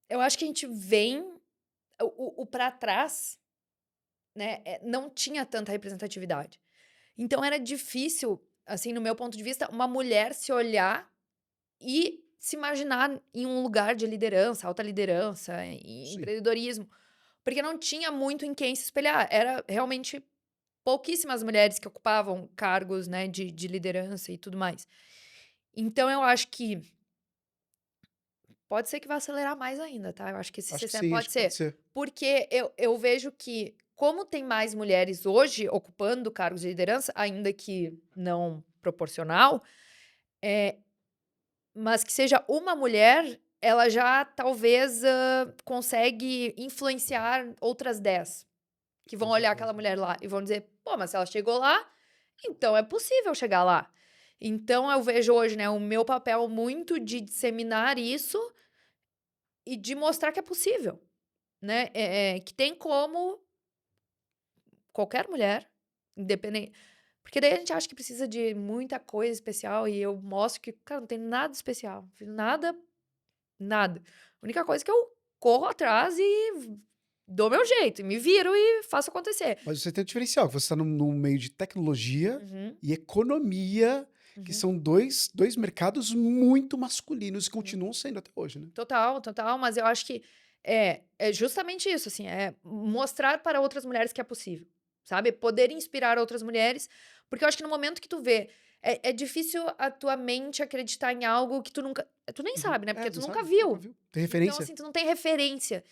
Eu acho que a gente vem o pra trás, né, não tinha tanta representatividade. Então era difícil, assim, no meu ponto de vista, uma mulher se olhar e se imaginar em um lugar de liderança, alta liderança, e
Sim.
empreendedorismo, porque não tinha muito em quem se espelhar. Era realmente pouquíssimas mulheres que ocupavam cargos, né, de liderança e tudo mais. Então eu acho que pode ser que vá acelerar mais ainda, tá? Eu acho que esse
Acho que
60
sim, acho
pode
que pode
ser.
ser.
Porque eu vejo que, como tem mais mulheres hoje ocupando cargos de liderança, ainda que não proporcional, mas que seja uma mulher, ela já talvez consegue influenciar outras 10 que vão
Com
olhar aquela
certeza.
mulher lá e vão dizer: pô, mas se ela chegou lá, então é possível chegar lá. Então eu vejo hoje, né, o meu papel muito de disseminar isso e de mostrar que é possível, né? Que tem como qualquer mulher, independente. Porque daí a gente acha que precisa de muita coisa especial e eu mostro que, cara, não tem nada especial. Não fiz nada, nada. A única coisa é que eu corro atrás e dou meu jeito, e me viro e faço acontecer.
Mas você tem um diferencial, que você está num meio de tecnologia
Uhum,
e economia, que
uhum,
são dois mercados muito masculinos e
uhum.
continuam sendo até hoje, né?
Total, total, mas eu acho que é justamente isso, assim, é mostrar para outras mulheres que é possível, sabe? Poder inspirar outras mulheres, porque eu acho que no momento que tu vê, é difícil a tua mente acreditar em algo que tu nem
Uhum.
sabe, né?
É,
Porque
não
tu nunca
sabe? Nunca
viu.
viu? Tem
Então,
referência?
assim, tu não tem referência.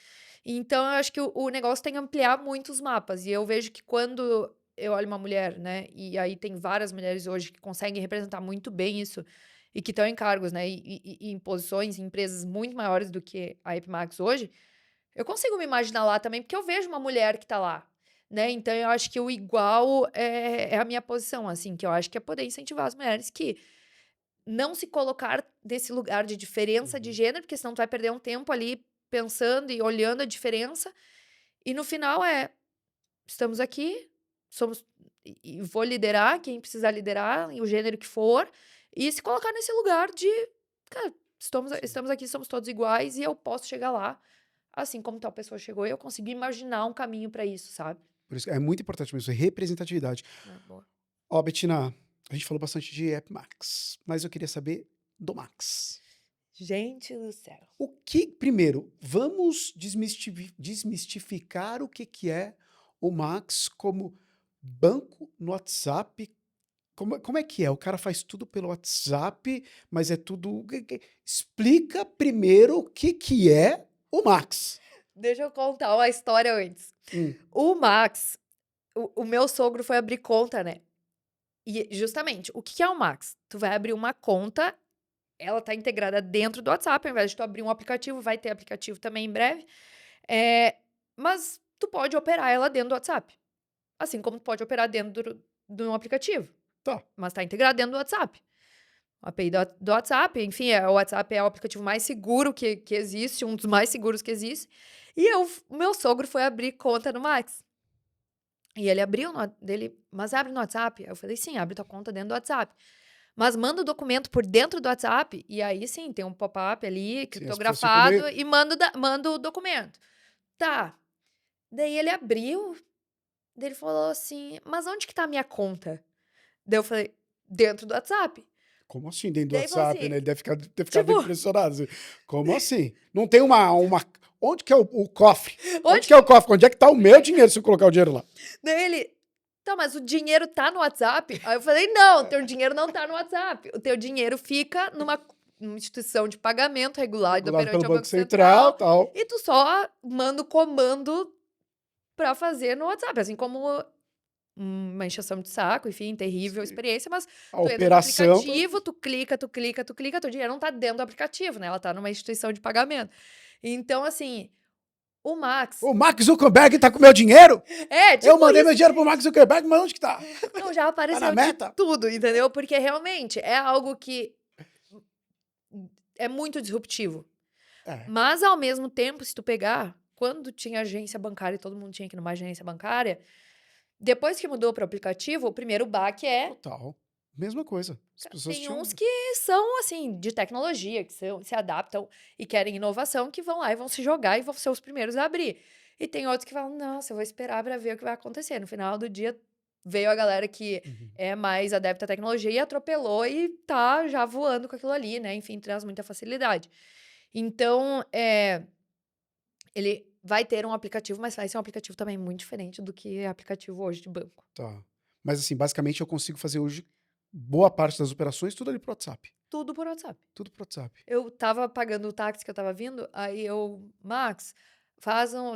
Então, eu acho que o negócio tem que ampliar muito os mapas. E eu vejo que quando eu olho uma mulher, né? E aí tem várias mulheres hoje que conseguem representar muito bem isso e que estão em cargos, né? E em posições, em empresas muito maiores do que a Epimax hoje, eu consigo me imaginar lá também, porque eu vejo uma mulher que tá lá. Né? Então, eu acho que o igual é a minha posição, assim, que eu acho que é poder incentivar as mulheres que não se colocar nesse lugar de diferença de
Uhum.
gênero, porque senão tu vai perder um tempo ali pensando e olhando a diferença. E no final estamos aqui, somos e vou liderar quem precisar liderar, em o gênero que for, e se colocar nesse lugar de, cara,
Sim.
estamos aqui, somos todos iguais e eu posso chegar lá, assim como tal pessoa chegou, eu consegui imaginar um caminho pra isso, sabe?
Por isso que é muito importante mesmo, representatividade.
Boa.
Ó, Betina, a gente falou bastante de App Max, mas eu queria saber do Max.
Gente do céu.
O que, primeiro, vamos desmistificar o que é o Max como banco no WhatsApp. Como é que é? O cara faz tudo pelo WhatsApp, mas é tudo. Explica primeiro o que é o Max.
Deixa eu contar uma história antes.
Hum,
O Max, o meu sogro foi abrir conta, né? E justamente, o que que é o Max? Tu vai abrir uma conta, ela tá integrada dentro do WhatsApp, ao invés de tu abrir um aplicativo, vai ter aplicativo também em breve. Mas tu pode operar ela dentro do WhatsApp. Assim como tu pode operar dentro de um aplicativo,
tá.
mas tá integrado dentro do WhatsApp. O API do WhatsApp, enfim, o WhatsApp é o aplicativo mais seguro que existe, um dos mais seguros que existe. E o meu sogro foi abrir conta no Max. E ele abriu dele, mas abre no WhatsApp? Eu falei, sim, abre tua conta dentro do WhatsApp. Mas manda o documento por dentro do WhatsApp, e aí sim, tem um pop-up ali,
Sim, as pessoas ficam meio.
criptografado, e manda o documento. Tá. Daí ele abriu, daí ele falou assim, mas onde que tá a minha conta? Daí eu falei, dentro do WhatsApp.
Como assim dentro do
Daí falou
WhatsApp,
assim,
né? Ele deve ter ficado
tipo,
impressionado, assim. Como assim? Não tem uma... Onde que é o cofre? Onde
onde
que é o cofre? Onde é que tá o meu dinheiro se eu colocar o dinheiro lá?
Daí ele, tá, mas o dinheiro tá no WhatsApp? Aí eu falei, não, o teu dinheiro não tá no WhatsApp. O teu dinheiro fica numa instituição de pagamento regulada
Regulado pelo
perante ao
Banco
Banco
Central,
Central
tal.
e tu só manda o comando pra fazer no WhatsApp, assim como uma encheção de saco, enfim, terrível
Sim.
experiência, mas
A
tu entra no
operação...
aplicativo, tu clica, teu dinheiro não tá dentro do aplicativo, né? Ela tá numa instituição de pagamento. Então, assim, o Max,
O Mark Zuckerberg tá com meu dinheiro? Eu
tipo
mandei meu
isso.
dinheiro pro Mark Zuckerberg, mas onde que tá?
Não, já
Tá na
apareceu de
meta?
tudo, entendeu? Porque realmente é algo que é muito disruptivo.
É,
Mas, ao mesmo tempo, se tu pegar, quando tinha agência bancária e todo mundo tinha que ir numa agência bancária, depois que mudou para o aplicativo, o primeiro baque é.
total. Mesma coisa. As pessoas
Tem
tinham...
uns que são, assim, de tecnologia, que se adaptam e querem inovação, que vão lá e vão se jogar e vão ser os primeiros a abrir. E tem outros que falam, nossa, eu vou esperar para ver o que vai acontecer. No final do dia, veio a galera que
Uhum.
é mais adepta à tecnologia e atropelou e tá já voando com aquilo ali, né? Enfim, traz muita facilidade. Então, ele vai ter um aplicativo, mas vai ser um aplicativo também muito diferente do que é aplicativo hoje de banco.
Tá. Mas assim, basicamente eu consigo fazer hoje boa parte das operações tudo ali pro WhatsApp.
Tudo por WhatsApp.
Tudo pro WhatsApp.
Eu tava pagando o táxi que eu tava vindo, aí eu, Max,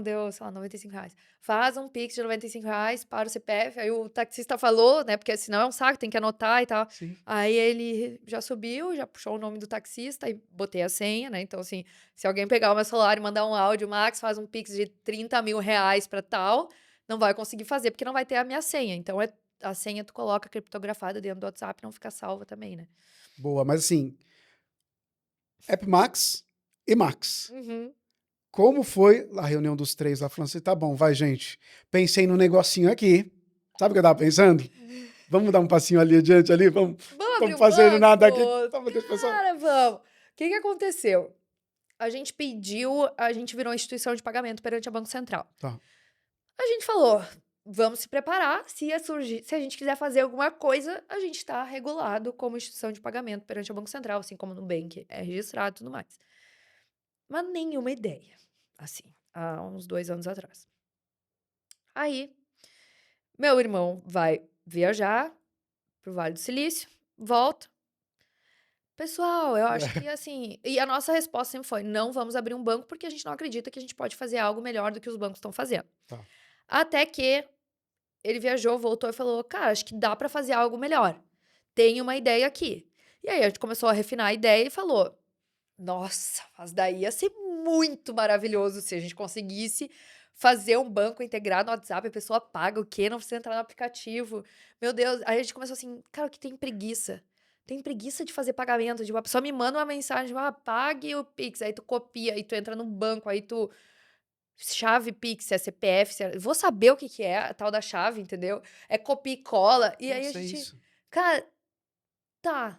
deu, sei lá, R$ 95. Faz um Pix de R$ 95 para o CPF. Aí o taxista falou, né? Porque senão é um saco, tem que anotar e tal.
Sim.
Aí ele já subiu, já puxou o nome do taxista e botei a senha, né? Então, assim, se alguém pegar o meu celular e mandar um áudio, Max, faz um Pix de R$ 30.000 para tal, não vai conseguir fazer, porque não vai ter a minha senha. Então, a senha tu coloca criptografada dentro do WhatsApp, não fica salva também, né?
Boa, mas assim, App Max e Max.
Uhum.
Como foi a reunião dos três lá? Falando assim, tá bom, vai, gente. Pensei no negocinho aqui. Sabe o que eu tava pensando? Vamos dar um passinho ali adiante ali? Vamos,
Vamos abrir
estamos
o
fazendo nada aqui.
banco?
Vamos, deixa eu pensar.
Cara, vamos. O que que aconteceu? A gente virou uma instituição de pagamento perante a Banco Central.
Tá.
A gente falou, vamos se preparar, se a gente quiser fazer alguma coisa, a gente está regulado como instituição de pagamento perante a Banco Central, assim como no Nubank é registrado e tudo mais. Mas nenhuma ideia, assim, há uns 2 anos atrás. Aí, meu irmão vai viajar pro Vale do Silício, volta. Pessoal, eu acho que assim. E a nossa resposta sempre foi: não vamos abrir um banco porque a gente não acredita que a gente pode fazer algo melhor do que os bancos estão fazendo.
Tá.
Até que ele viajou, voltou e falou: cara, acho que dá pra fazer algo melhor. Tem uma ideia aqui. E aí a gente começou a refinar a ideia e falou: nossa, mas daí ia ser muito maravilhoso se a gente conseguisse fazer um banco integrado no WhatsApp, a pessoa paga o quê? Não precisa entrar no aplicativo. Meu Deus. Aí a gente começou assim, cara, o que tem preguiça? Tem preguiça de fazer pagamento. Tipo, a pessoa me manda uma mensagem, pague o Pix. Aí tu copia, aí tu entra no banco, aí tu. Chave Pix, se é CPF, vou saber o que que é a tal da chave, entendeu? É copia e cola. E aí a
Nossa, é
gente.
isso.
Cara, tá.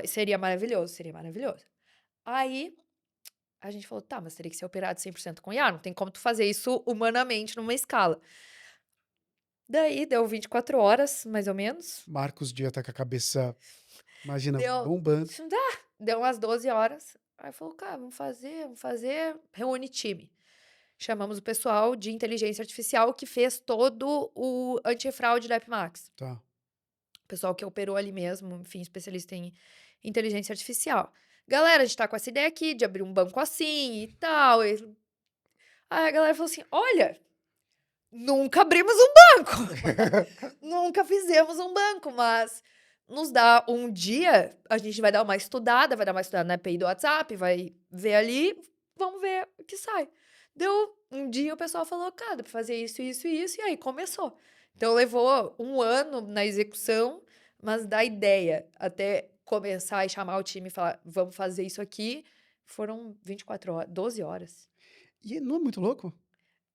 Seria maravilhoso, seria maravilhoso. Aí a gente falou, tá, mas teria que ser operado 100% com IA, não tem como tu fazer isso humanamente numa escala. Daí deu 24 horas, mais ou menos.
Marcos Dia tá com a cabeça, imagina,
Deu,
bombando.
deu umas 12 horas. Aí falou, cara, vamos fazer, reúne time. Chamamos o pessoal de inteligência artificial que fez todo o antifraude da AppMax.
Tá.
O pessoal que operou ali mesmo, enfim, especialista em inteligência artificial. Galera, a gente tá com essa ideia aqui de abrir um banco assim e tal. Aí a galera falou assim: olha, nunca abrimos um banco. Nunca fizemos um banco, mas nos dá um dia, a gente vai dar uma estudada, vai dar uma estudada na API do WhatsApp, vai ver ali, vamos ver o que sai. Deu um dia, o pessoal falou, cara, dá pra fazer isso, isso e isso, e aí começou. Então levou um ano na execução, mas da ideia até começar e chamar o time e falar, vamos fazer isso aqui, foram 24 horas, 12 horas.
E não é muito louco?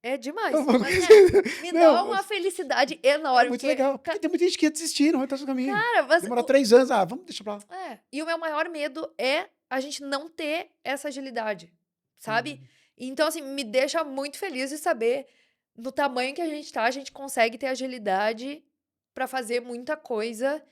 É demais.
Eu vou-
Mas, né, me
Não,
dá uma felicidade
é
enorme.
muito
Porque,
legal. Porque tem muita gente que ia desistir, não vai estar no caminho.
cara, mas
Demora 3 anos, vamos deixar pra lá.
E o meu maior medo é a gente não ter essa agilidade, sabe?
Hum.
Então, assim, me deixa muito feliz de saber no tamanho que a gente tá, a gente consegue ter agilidade para fazer muita coisa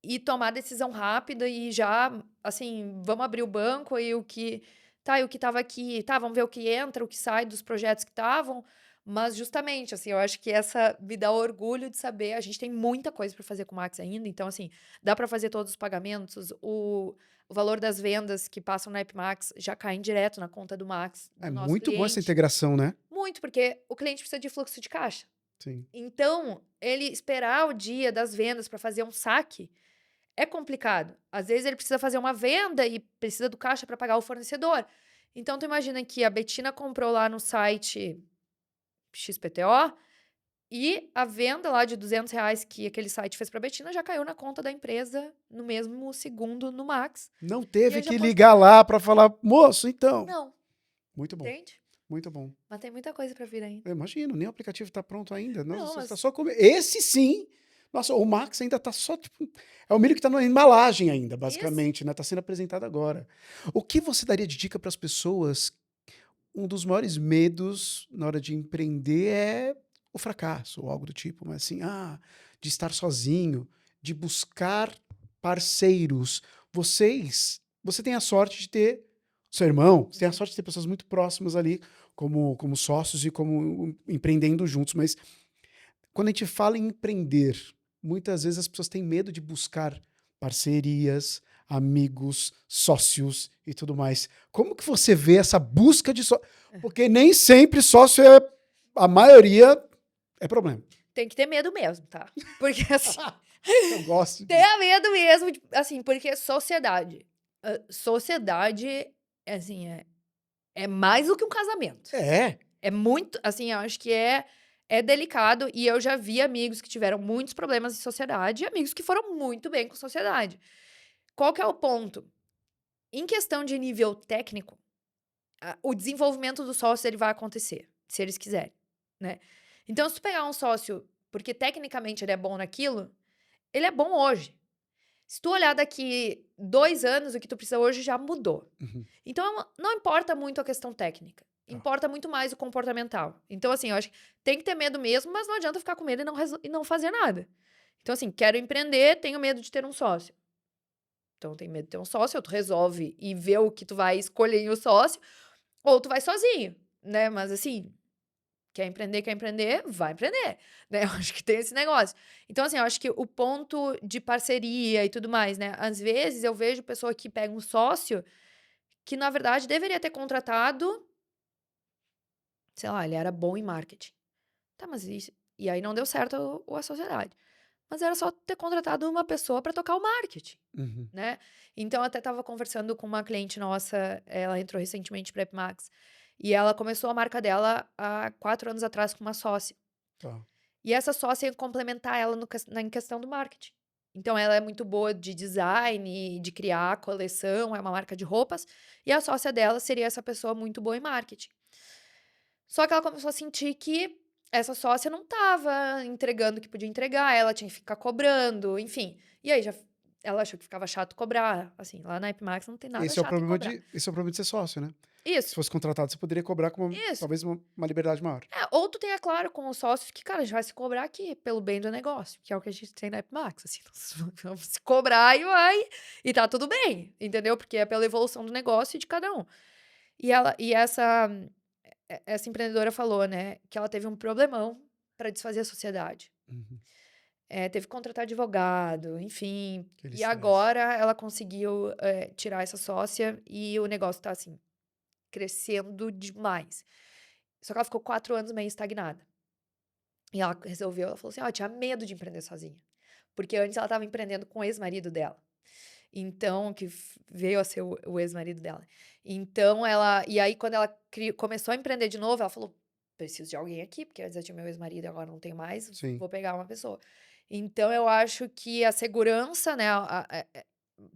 e tomar decisão rápida e já, assim, vamos abrir o banco e o que estava aqui, tá, vamos ver o que entra, o que sai dos projetos que estavam, mas justamente, assim, eu acho que essa me dá orgulho de saber, a gente tem muita coisa para fazer com o Max ainda, então, assim, dá para fazer todos os pagamentos, o valor das vendas que passam na Max já caem direto na conta do Max,
É
do nosso
muito bom essa
cliente.
integração, né?
Muito, porque o cliente precisa de fluxo de caixa.
Sim.
Então, ele esperar o dia das vendas para fazer um saque é complicado. Às vezes ele precisa fazer uma venda e precisa do caixa para pagar o fornecedor. Então, tu imagina que a Betina comprou lá no site XPTO e a venda lá de R$ 200 que aquele site fez para a Betina já caiu na conta da empresa no mesmo segundo no Max.
Não
E
teve
aí já
que
pode
ligar
pagar.
lá para falar, moço, então.
Não,
Muito bom,
entende?
muito bom.
Mas tem muita coisa para vir ainda.
Eu imagino, nem o aplicativo tá pronto ainda.
Não,
Nossa, você tá
mas
só comendo. Esse sim. Nossa, o Max ainda tá só, tipo, é o milho que tá na embalagem ainda,
isso.
basicamente, né? Tá sendo apresentado agora. O que você daria de dica para as pessoas? Um dos maiores medos na hora de empreender é o fracasso ou algo do tipo, mas assim, de estar sozinho, de buscar parceiros. Você tem a sorte de ter seu irmão, você tem a
Uhum.
sorte de ter pessoas muito próximas ali, como sócios e como empreendendo juntos, mas quando a gente fala em empreender, muitas vezes as pessoas têm medo de buscar parcerias, amigos, sócios e tudo mais. Como que você vê essa busca de sócio? Porque nem sempre sócio é, a maioria é problema.
Tem que ter medo mesmo, tá? Porque assim,
Eu gosto disso.
ter medo mesmo, assim, porque sociedade. Sociedade, assim, é mais do que um casamento.
É.
É muito, assim, eu acho que é delicado. E eu já vi amigos que tiveram muitos problemas em sociedade e amigos que foram muito bem com sociedade. Qual que é o ponto? Em questão de nível técnico, o desenvolvimento do sócio ele vai acontecer, se eles quiserem, né? Então, se tu pegar um sócio, porque tecnicamente ele é bom naquilo, ele é bom hoje. Se tu olhar daqui 2 anos, o que tu precisa hoje já mudou.
Uhum.
Então, não importa muito a questão técnica.
Tá.
Importa muito mais o comportamental. Então, assim, eu acho que tem que ter medo mesmo, mas não adianta ficar com medo e não fazer nada. Então, assim, quero empreender, tenho medo de ter um sócio. Então, tem medo de ter um sócio, ou tu resolve e vê o que tu vai escolher em o sócio, ou tu vai sozinho, né? Mas, assim, quer empreender, vai empreender, né? Eu acho que tem esse negócio. Então, assim, eu acho que o ponto de parceria e tudo mais, né? Às vezes eu vejo pessoa que pega um sócio que, na verdade, deveria ter contratado, sei lá, ele era bom em marketing. Tá, mas isso. E aí não deu certo a sociedade. Mas era só ter contratado uma pessoa para tocar o marketing,
Uhum.
né? Então, eu até estava conversando com uma cliente nossa, ela entrou recentemente para Epmax, e ela começou a marca dela há 4 anos atrás com uma sócia.
Tá.
E essa sócia ia complementar ela em questão do marketing. Então, ela é muito boa de design, de criar coleção, é uma marca de roupas. E a sócia dela seria essa pessoa muito boa em marketing. Só que ela começou a sentir que essa sócia não estava entregando o que podia entregar, ela tinha que ficar cobrando, enfim. E aí ela achou que ficava chato cobrar. Assim, lá na Epmax não tem nada chato em cobrar.
Esse é o problema de ser sócio, né? Se
Isso,
fosse contratado, você poderia cobrar com
isso.
talvez uma liberdade maior.
Ou tu tenha claro com os sócios que, cara, a gente vai se cobrar aqui pelo bem do negócio, que é o que a gente tem na Epmax, assim, nós vamos se cobrar e vai, e tá tudo bem, entendeu? Porque é pela evolução do negócio e de cada um. Essa empreendedora falou, né, que ela teve um problemão para desfazer a sociedade.
Uhum.
Teve que contratar advogado, enfim.
Aquele
E
estresse.
agora ela conseguiu tirar essa sócia e o negócio tá assim, crescendo demais. Só que ela ficou 4 anos meio estagnada. E ela falou assim: ó, tinha medo de empreender sozinha. Porque antes ela estava empreendendo com o ex-marido dela. Então, veio a ser o ex-marido dela. Então, e aí, quando ela começou a empreender de novo, ela falou: preciso de alguém aqui, porque antes eu tinha meu ex-marido e agora não tenho mais,
Sim.
vou pegar uma pessoa. Então, eu acho que a segurança, né,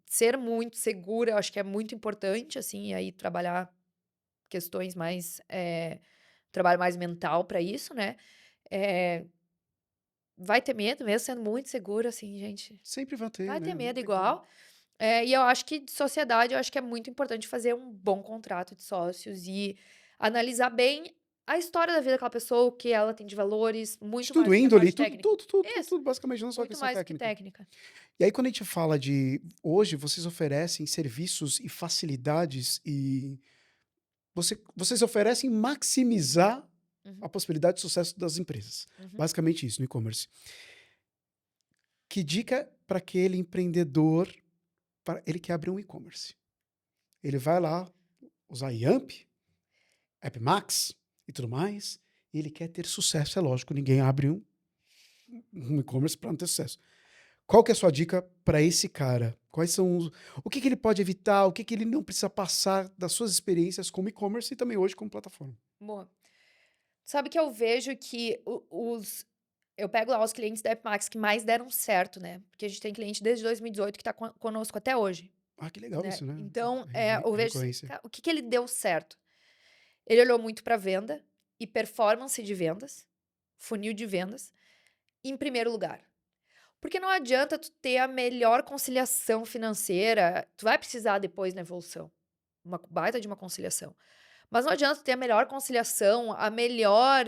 ser muito segura, eu acho que é muito importante, assim, e aí trabalhar questões mais, trabalho mais mental para isso, né? Eh, vai ter medo, mesmo sendo muito seguro, assim, gente.
Sempre vai ter,
Vai ter
né? Não
medo
tem como.
igual. E eu acho que de sociedade, eu acho que é muito importante fazer um bom contrato de sócios e analisar bem a história da vida daquela pessoa, o que ela tem de valores, muito mais
Estudo,
do que a
índole,
parte
tudo,
técnica.
tudo, tudo, tudo,
Isso,
tudo, basicamente, não só a
muito
questão
mais do que
técnica.
técnica.
E aí, quando a gente fala de. Hoje, vocês oferecem serviços e facilidades e vocês oferecem maximizar
Uhum,
a possibilidade de sucesso das empresas.
uhum.
Basicamente isso, no e-commerce. Que dica para aquele empreendedor, para ele que abre um e-commerce? Ele vai lá usar Yamp, AppMax e tudo mais, e ele quer ter sucesso, é lógico, ninguém abre um e-commerce para não ter sucesso. Qual que é a sua dica para esse cara? Quais são o que que ele pode evitar, o que que ele não precisa passar das suas experiências como e-commerce e também hoje como plataforma?
Boa. Sabe que eu vejo que eu pego lá os clientes da Epmax que mais deram certo, né, porque a gente tem cliente desde 2018 que tá conosco até hoje,
Ah, que legal
né.
isso, né?
Então, eu
A
vejo assim,
recorrência.
o que que ele deu certo? Ele olhou muito para venda e performance de vendas, funil de vendas, em primeiro lugar. Porque não adianta tu ter a melhor conciliação financeira, tu vai precisar depois na evolução, uma baita de uma conciliação. Mas não adianta tu ter a melhor conciliação, a melhor,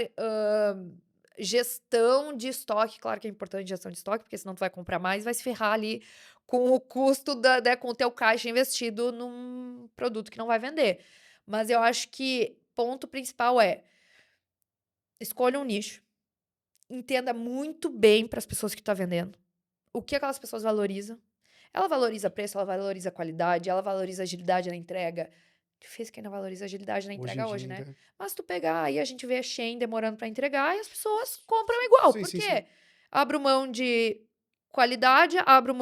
gestão de estoque, claro que é importante gestão de estoque, porque senão tu vai comprar mais e vai se ferrar ali com o custo com o teu caixa investido num produto que não vai vender. Mas eu acho que ponto principal é: escolha um nicho, entenda muito bem para as pessoas que tu tá vendendo, o que aquelas pessoas valorizam. Ela valoriza preço, ela valoriza qualidade, ela valoriza agilidade na entrega. Difícil quem não valoriza agilidade na
Hoje em
entrega
dia
hoje, né?
ainda.
Mas tu pegar aí, a gente vê a Shein demorando para entregar e as pessoas compram igual.
Sim,
Por
sim, sim.
quê? Abro mão de qualidade,
Tá
abrem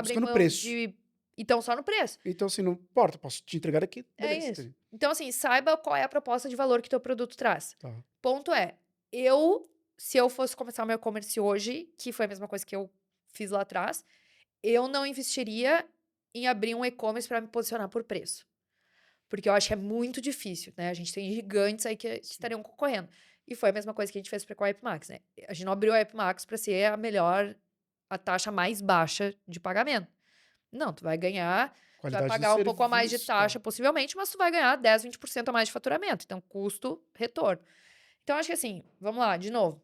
buscando
mão
preço.
de. Então, só no preço.
Então, se não importa, posso te entregar aqui,
É
beleza.
isso. Então, assim, saiba qual é a proposta de valor que teu produto traz.
Tá.
Ponto é, se eu fosse começar o meu e-commerce hoje, que foi a mesma coisa que eu fiz lá atrás, eu não investiria em abrir um e-commerce para me posicionar por preço. Porque eu acho que é muito difícil, né? A gente tem gigantes aí que
Sim.
estariam concorrendo. E foi a mesma coisa que a gente fez com a Max, né? A gente não abriu a Max para ser a taxa mais baixa de pagamento. Não, tu vai ganhar, tu vai
Qualidade do
pagar um pouco a mais de
serviço, tá.
taxa, possivelmente, mas tu vai ganhar 10, 20% a mais de faturamento. Então, custo, retorno. Então, acho que assim, vamos lá, de novo.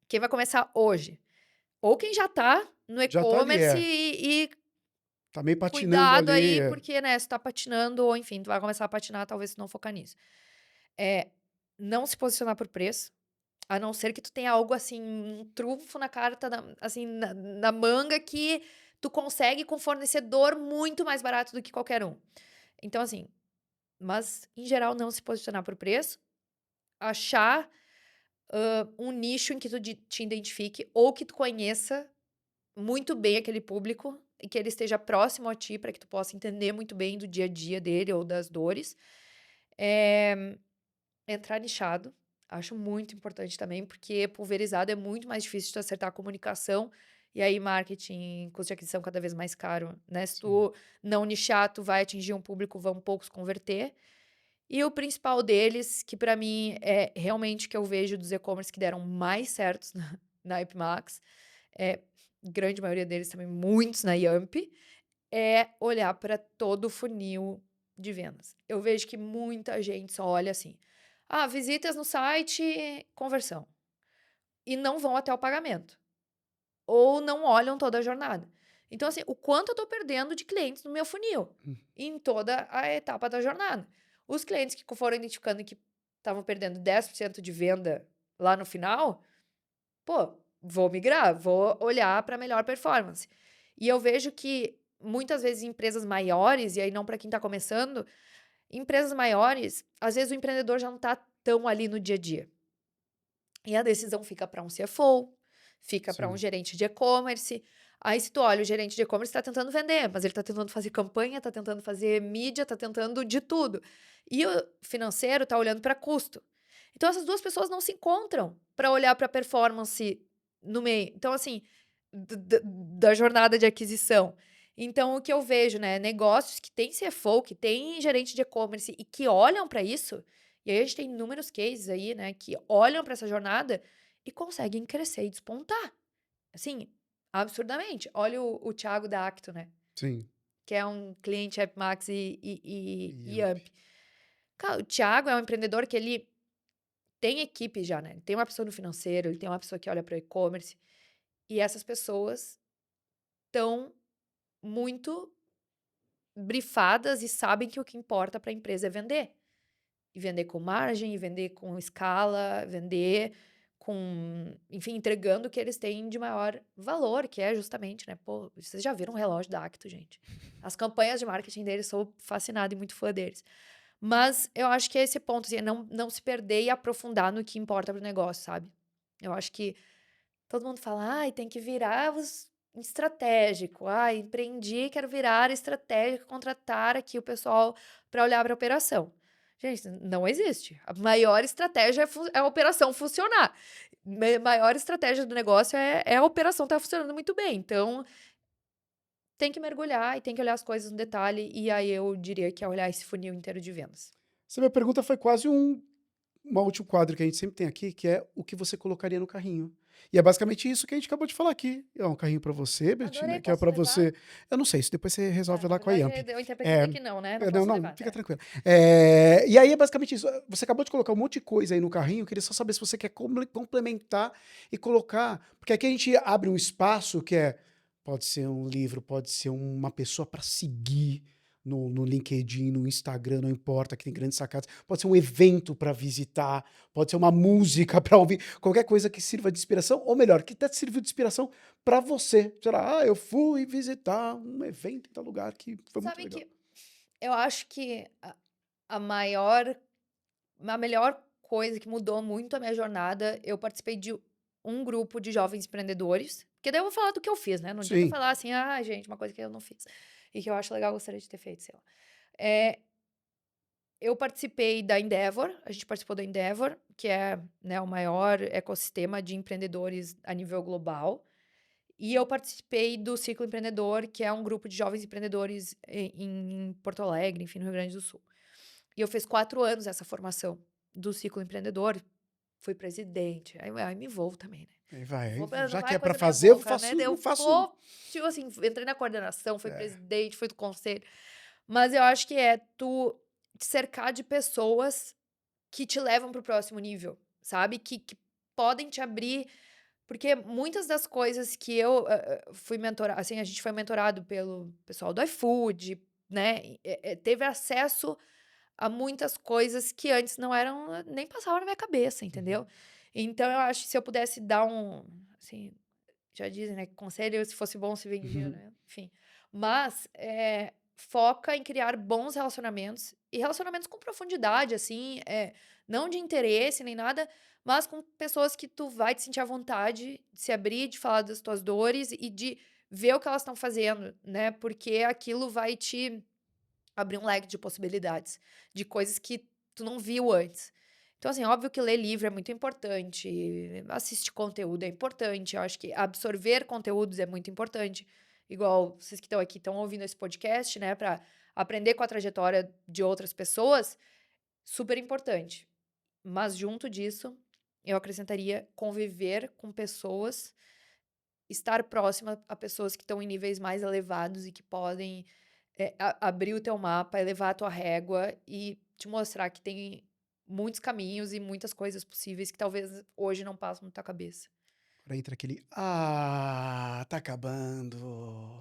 Quem vai começar hoje? Ou quem já tá no
Já tá ali,
e-commerce
é.
e
Tá meio patinando
cuidado
ali,
aí,
é.
porque, né, se tá patinando, ou enfim, tu vai começar a patinar, talvez se não focar nisso. É, não se posicionar por preço, a não ser que tu tenha algo assim, um trunfo na carta, assim, na manga que tu consegue com fornecedor muito mais barato do que qualquer um. Então, assim, mas em geral não se posicionar por preço, achar um nicho em que tu te identifique ou que tu conheça muito bem aquele público e que ele esteja próximo a ti para que tu possa entender muito bem do dia a dia dele ou das dores. Eh, Entrar nichado, acho muito importante também, porque pulverizado é muito mais difícil de tu acertar a comunicação, e aí marketing, custo de aquisição cada vez mais caro, né? Se
Sim.
tu não nichar, tu vai atingir um público, vão poucos converter. E o principal deles, que para mim é realmente o que eu vejo dos e-commerce que deram mais certos na Ipmax, é grande maioria deles também, muitos na Yamp, é olhar para todo o funil de vendas. Eu vejo que muita gente só olha assim: ah, visitas no site, conversão. E não vão até o pagamento. Ou não olham toda a jornada. Então, assim, o quanto eu estou perdendo de clientes no meu funil,
Hum.
em toda a etapa da jornada. Os clientes que foram identificando que estavam perdendo 10% de venda lá no final, pô, vou migrar, vou olhar para melhor performance. E eu vejo que muitas vezes empresas maiores, e aí não para quem está começando, empresas maiores, às vezes o empreendedor já não está tão ali no dia a dia. E a decisão fica para um CFO, fica para um
Sim.
gerente de e-commerce. Aí, se tu olha, o gerente de e-commerce está tentando vender, mas ele está tentando fazer campanha, está tentando fazer mídia, está tentando de tudo. E o financeiro está olhando para custo. Então, essas duas pessoas não se encontram para olhar para performance no meio. Então, assim, da jornada de aquisição. Então, o que eu vejo, né? Negócios que têm CFO, que têm gerente de e-commerce e que olham para isso. E aí a gente tem inúmeros cases aí, né, que olham para essa jornada e conseguem crescer e despontar. Assim, absurdamente. Olha o Thiago da Acto, né?
Sim.
Que é um cliente AppMax e
Yamp.
Yamp. Cara, o Thiago é um empreendedor que ele tem equipe já, né? Ele tem uma pessoa no financeiro, ele tem uma pessoa que olha para o e-commerce, e essas pessoas estão muito brifadas e sabem que o que importa para a empresa é vender. E vender com margem, e vender com escala, vender com, enfim, entregando o que eles têm de maior valor, que é justamente, né? Pô, vocês já viram o relógio da Acto, gente? As campanhas de marketing deles, sou fascinada e muito fã deles. Mas eu acho que é esse ponto, assim, é não se perder e aprofundar no que importa pro negócio, sabe? Eu acho que todo mundo fala, ai, tem que virar os estratégico. Ai, empreendi, quero virar estratégico, contratar aqui o pessoal para olhar para a operação. Gente, não existe. A maior estratégia é a operação funcionar. Maior estratégia do negócio é a operação estar funcionando muito bem. Então, tem que mergulhar e tem que olhar as coisas no detalhe. E aí eu diria que é olhar esse funil inteiro de vendas.
Essa minha pergunta foi quase uma último quadro que a gente sempre tem aqui, que é o que você colocaria no carrinho. E é basicamente isso que a gente acabou de falar aqui. É um carrinho para você,
Adorei,
Betina, que é
posso
para
levar?
você. Eu não sei, isso depois você resolve
Tá,
lá
na
com a Yamp.
verdade, eu
É,
interpretei que não, né? Não
não,
posso
não,
levar,
fica
tá?
tranquilo. E aí é basicamente isso. Você acabou de colocar um monte de coisa aí no carrinho, eu queria só saber se você quer complementar e colocar. Porque aqui a gente abre um espaço que é. Pode ser um livro, pode ser uma pessoa para seguir no LinkedIn, no Instagram, não importa, que tem grandes sacadas. Pode ser um evento para visitar, pode ser uma música para ouvir, qualquer coisa que sirva de inspiração, ou melhor, que até sirva de inspiração para você. Sei lá, eu fui visitar um evento em tal lugar que foi muito
Sabe
legal.
que eu acho que a maior a melhor coisa que mudou muito a minha jornada, eu participei de um grupo de jovens empreendedores, porque daí eu vou falar do que eu fiz, né, não adianta eu
Sim,
falar assim: "Ah, gente, uma coisa que eu não fiz, e que eu acho legal, gostaria de ter feito", sei lá. Eh, eu participei da Endeavor, a gente participou da Endeavor, que é, né, o maior ecossistema de empreendedores a nível global, e eu participei do Ciclo Empreendedor, que é um grupo de jovens empreendedores em Porto Alegre, enfim, no Rio Grande do Sul. E eu fiz 4 anos essa formação do Ciclo Empreendedor, fui presidente, aí me envolvo também, né.
aí vai.
Não
Já que
vai
é para
coisa da minha
fazer, eu
boca, né,
faço,
daí
eu
eu
faço.
vou, tipo assim, entrei na coordenação, fui
É,
presidente, fui do conselho, mas eu acho que é tu te cercar de pessoas que te levam para o próximo nível, sabe, que podem te abrir porque muitas das coisas que eu, fui mentora assim, a gente foi mentorado pelo pessoal do iFood, né, teve acesso a muitas coisas que antes não eram nem passavam na minha cabeça, entendeu.
uhum,
Então eu acho que se eu pudesse dar um, assim, já dizem, né, que conselho se fosse bom se vendia,
uhum.
né, enfim. Mas, foca em criar bons relacionamentos, e relacionamentos com profundidade, assim, não de interesse nem nada, mas com pessoas que tu vai te sentir à vontade de se abrir, de falar das tuas dores e de ver o que elas estão fazendo, né, porque aquilo vai te abrir um leque de possibilidades, de coisas que tu não viu antes. Então, assim, óbvio que ler livro é muito importante, assistir conteúdo é importante, eu acho que absorver conteúdos é muito importante. Igual vocês que estão aqui estão ouvindo esse podcast, né, para aprender com a trajetória de outras pessoas, super importante. Mas junto disso, eu acrescentaria conviver com pessoas, estar próxima a pessoas que estão em níveis mais elevados e que podem abrir o teu mapa, elevar a tua régua e te mostrar que tem muitos caminhos e muitas coisas possíveis que talvez hoje não passam na tua cabeça.
Aí entra aquele. Ah, tá acabando.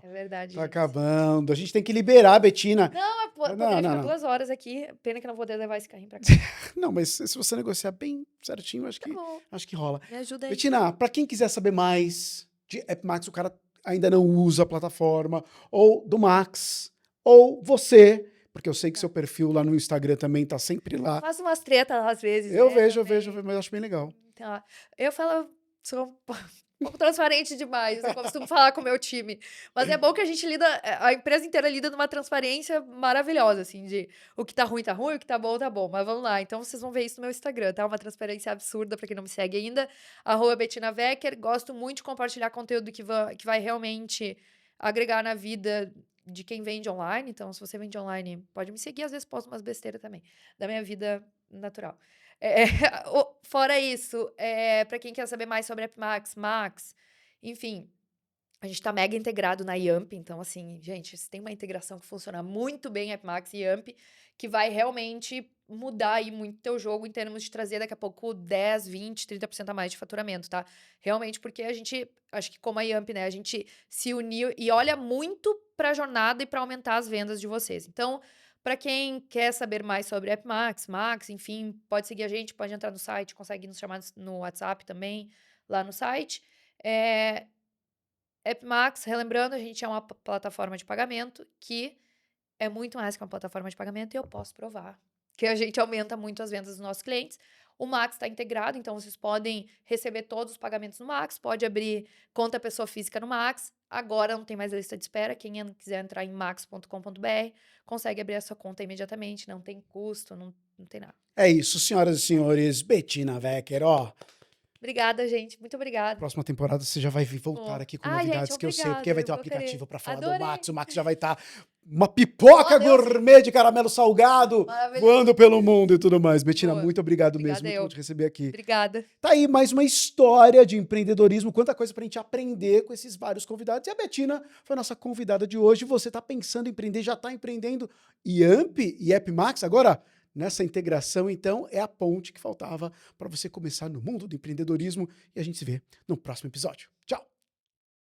É verdade,
Tá
gente.
acabando. A gente tem que liberar a Betina.
Não, eu
Não,
poderia
não,
ficar
não.
2 horas aqui, pena que eu não vou poder levar esse carrinho pra casa.
Não, mas se você negociar bem certinho,
Tá bom,
acho que rola.
me ajuda aí.
Betina, para quem quiser saber mais de AppMax, o cara ainda não usa a plataforma, ou do Max, ou você, porque eu sei que
Tá.
seu perfil lá no Instagram também tá sempre lá.
Faço umas tretas às vezes, né,
Eu vejo,
também.
mas eu acho bem legal.
Tá. Eu falo sou um pouco transparente demais, eu costumo falar com o meu time. Mas é bom que a gente lida a empresa inteira lida numa transparência maravilhosa, assim, de o que tá ruim, o que tá bom. Mas vamos lá, então vocês vão ver isso no meu Instagram, tá? Uma transparência absurda pra quem não me segue ainda, @BetinaVecker. Gosto muito de compartilhar conteúdo que vai realmente agregar na vida de quem vende online. Então, se você vende online, pode me seguir, às vezes posto umas besteiras também, da minha vida natural. Fora isso, para quem quer saber mais sobre AppMax, Max, enfim, a gente tá mega integrado na Yamp, então assim, gente, se tem uma integração que funciona muito bem, AppMax e Yamp, que vai realmente mudar aí muito teu jogo em termos de trazer daqui a pouco 10, 20, 30% a mais de faturamento, tá? Realmente, porque a gente, acho que como a Yamp, né, a gente se uniu e olha muito para a jornada e para aumentar as vendas de vocês. Então, para quem quer saber mais sobre AppMax, Max, enfim, pode seguir a gente, pode entrar no site, consegue nos chamar no WhatsApp também, lá no site. É, AppMax, relembrando, a gente é uma plataforma de pagamento que é muito mais que uma plataforma de pagamento e eu posso provar que a gente aumenta muito as vendas dos nossos clientes. O Max está integrado, então vocês podem receber todos os pagamentos no Max, pode abrir conta pessoa física no Max. Agora não tem mais lista de espera. Quem quiser entrar em max.com.br consegue abrir a sua conta imediatamente, não tem custo, não tem nada.
É isso, senhoras e senhores. Bettina Wecker, ó.
Obrigada, gente. Muito obrigada.
Próxima temporada você já vai voltar
Ó.
aqui com
Ai, gente,
novidades que eu sei, porque
obrigada.
vai ter um
Eu vou querer.
aplicativo para falar do
Adorei.
Max. O Max já vai estar uma pipoca
Oh, Deus.
gourmet de caramelo salgado
Maravilhoso.
voando pelo mundo e tudo mais. Bettina,
Boa.
muito obrigado
Obrigada
mesmo, muito bom
eu.
te receber aqui.
Obrigada.
Tá aí mais uma história de empreendedorismo, quanta coisa pra gente aprender com esses vários convidados. E a Bettina foi a nossa convidada de hoje. Você tá pensando em empreender, já tá empreendendo Yamp e AppMax agora? Nessa integração, então, é a ponte que faltava para você começar no mundo do empreendedorismo. E a gente se vê no próximo episódio. Tchau!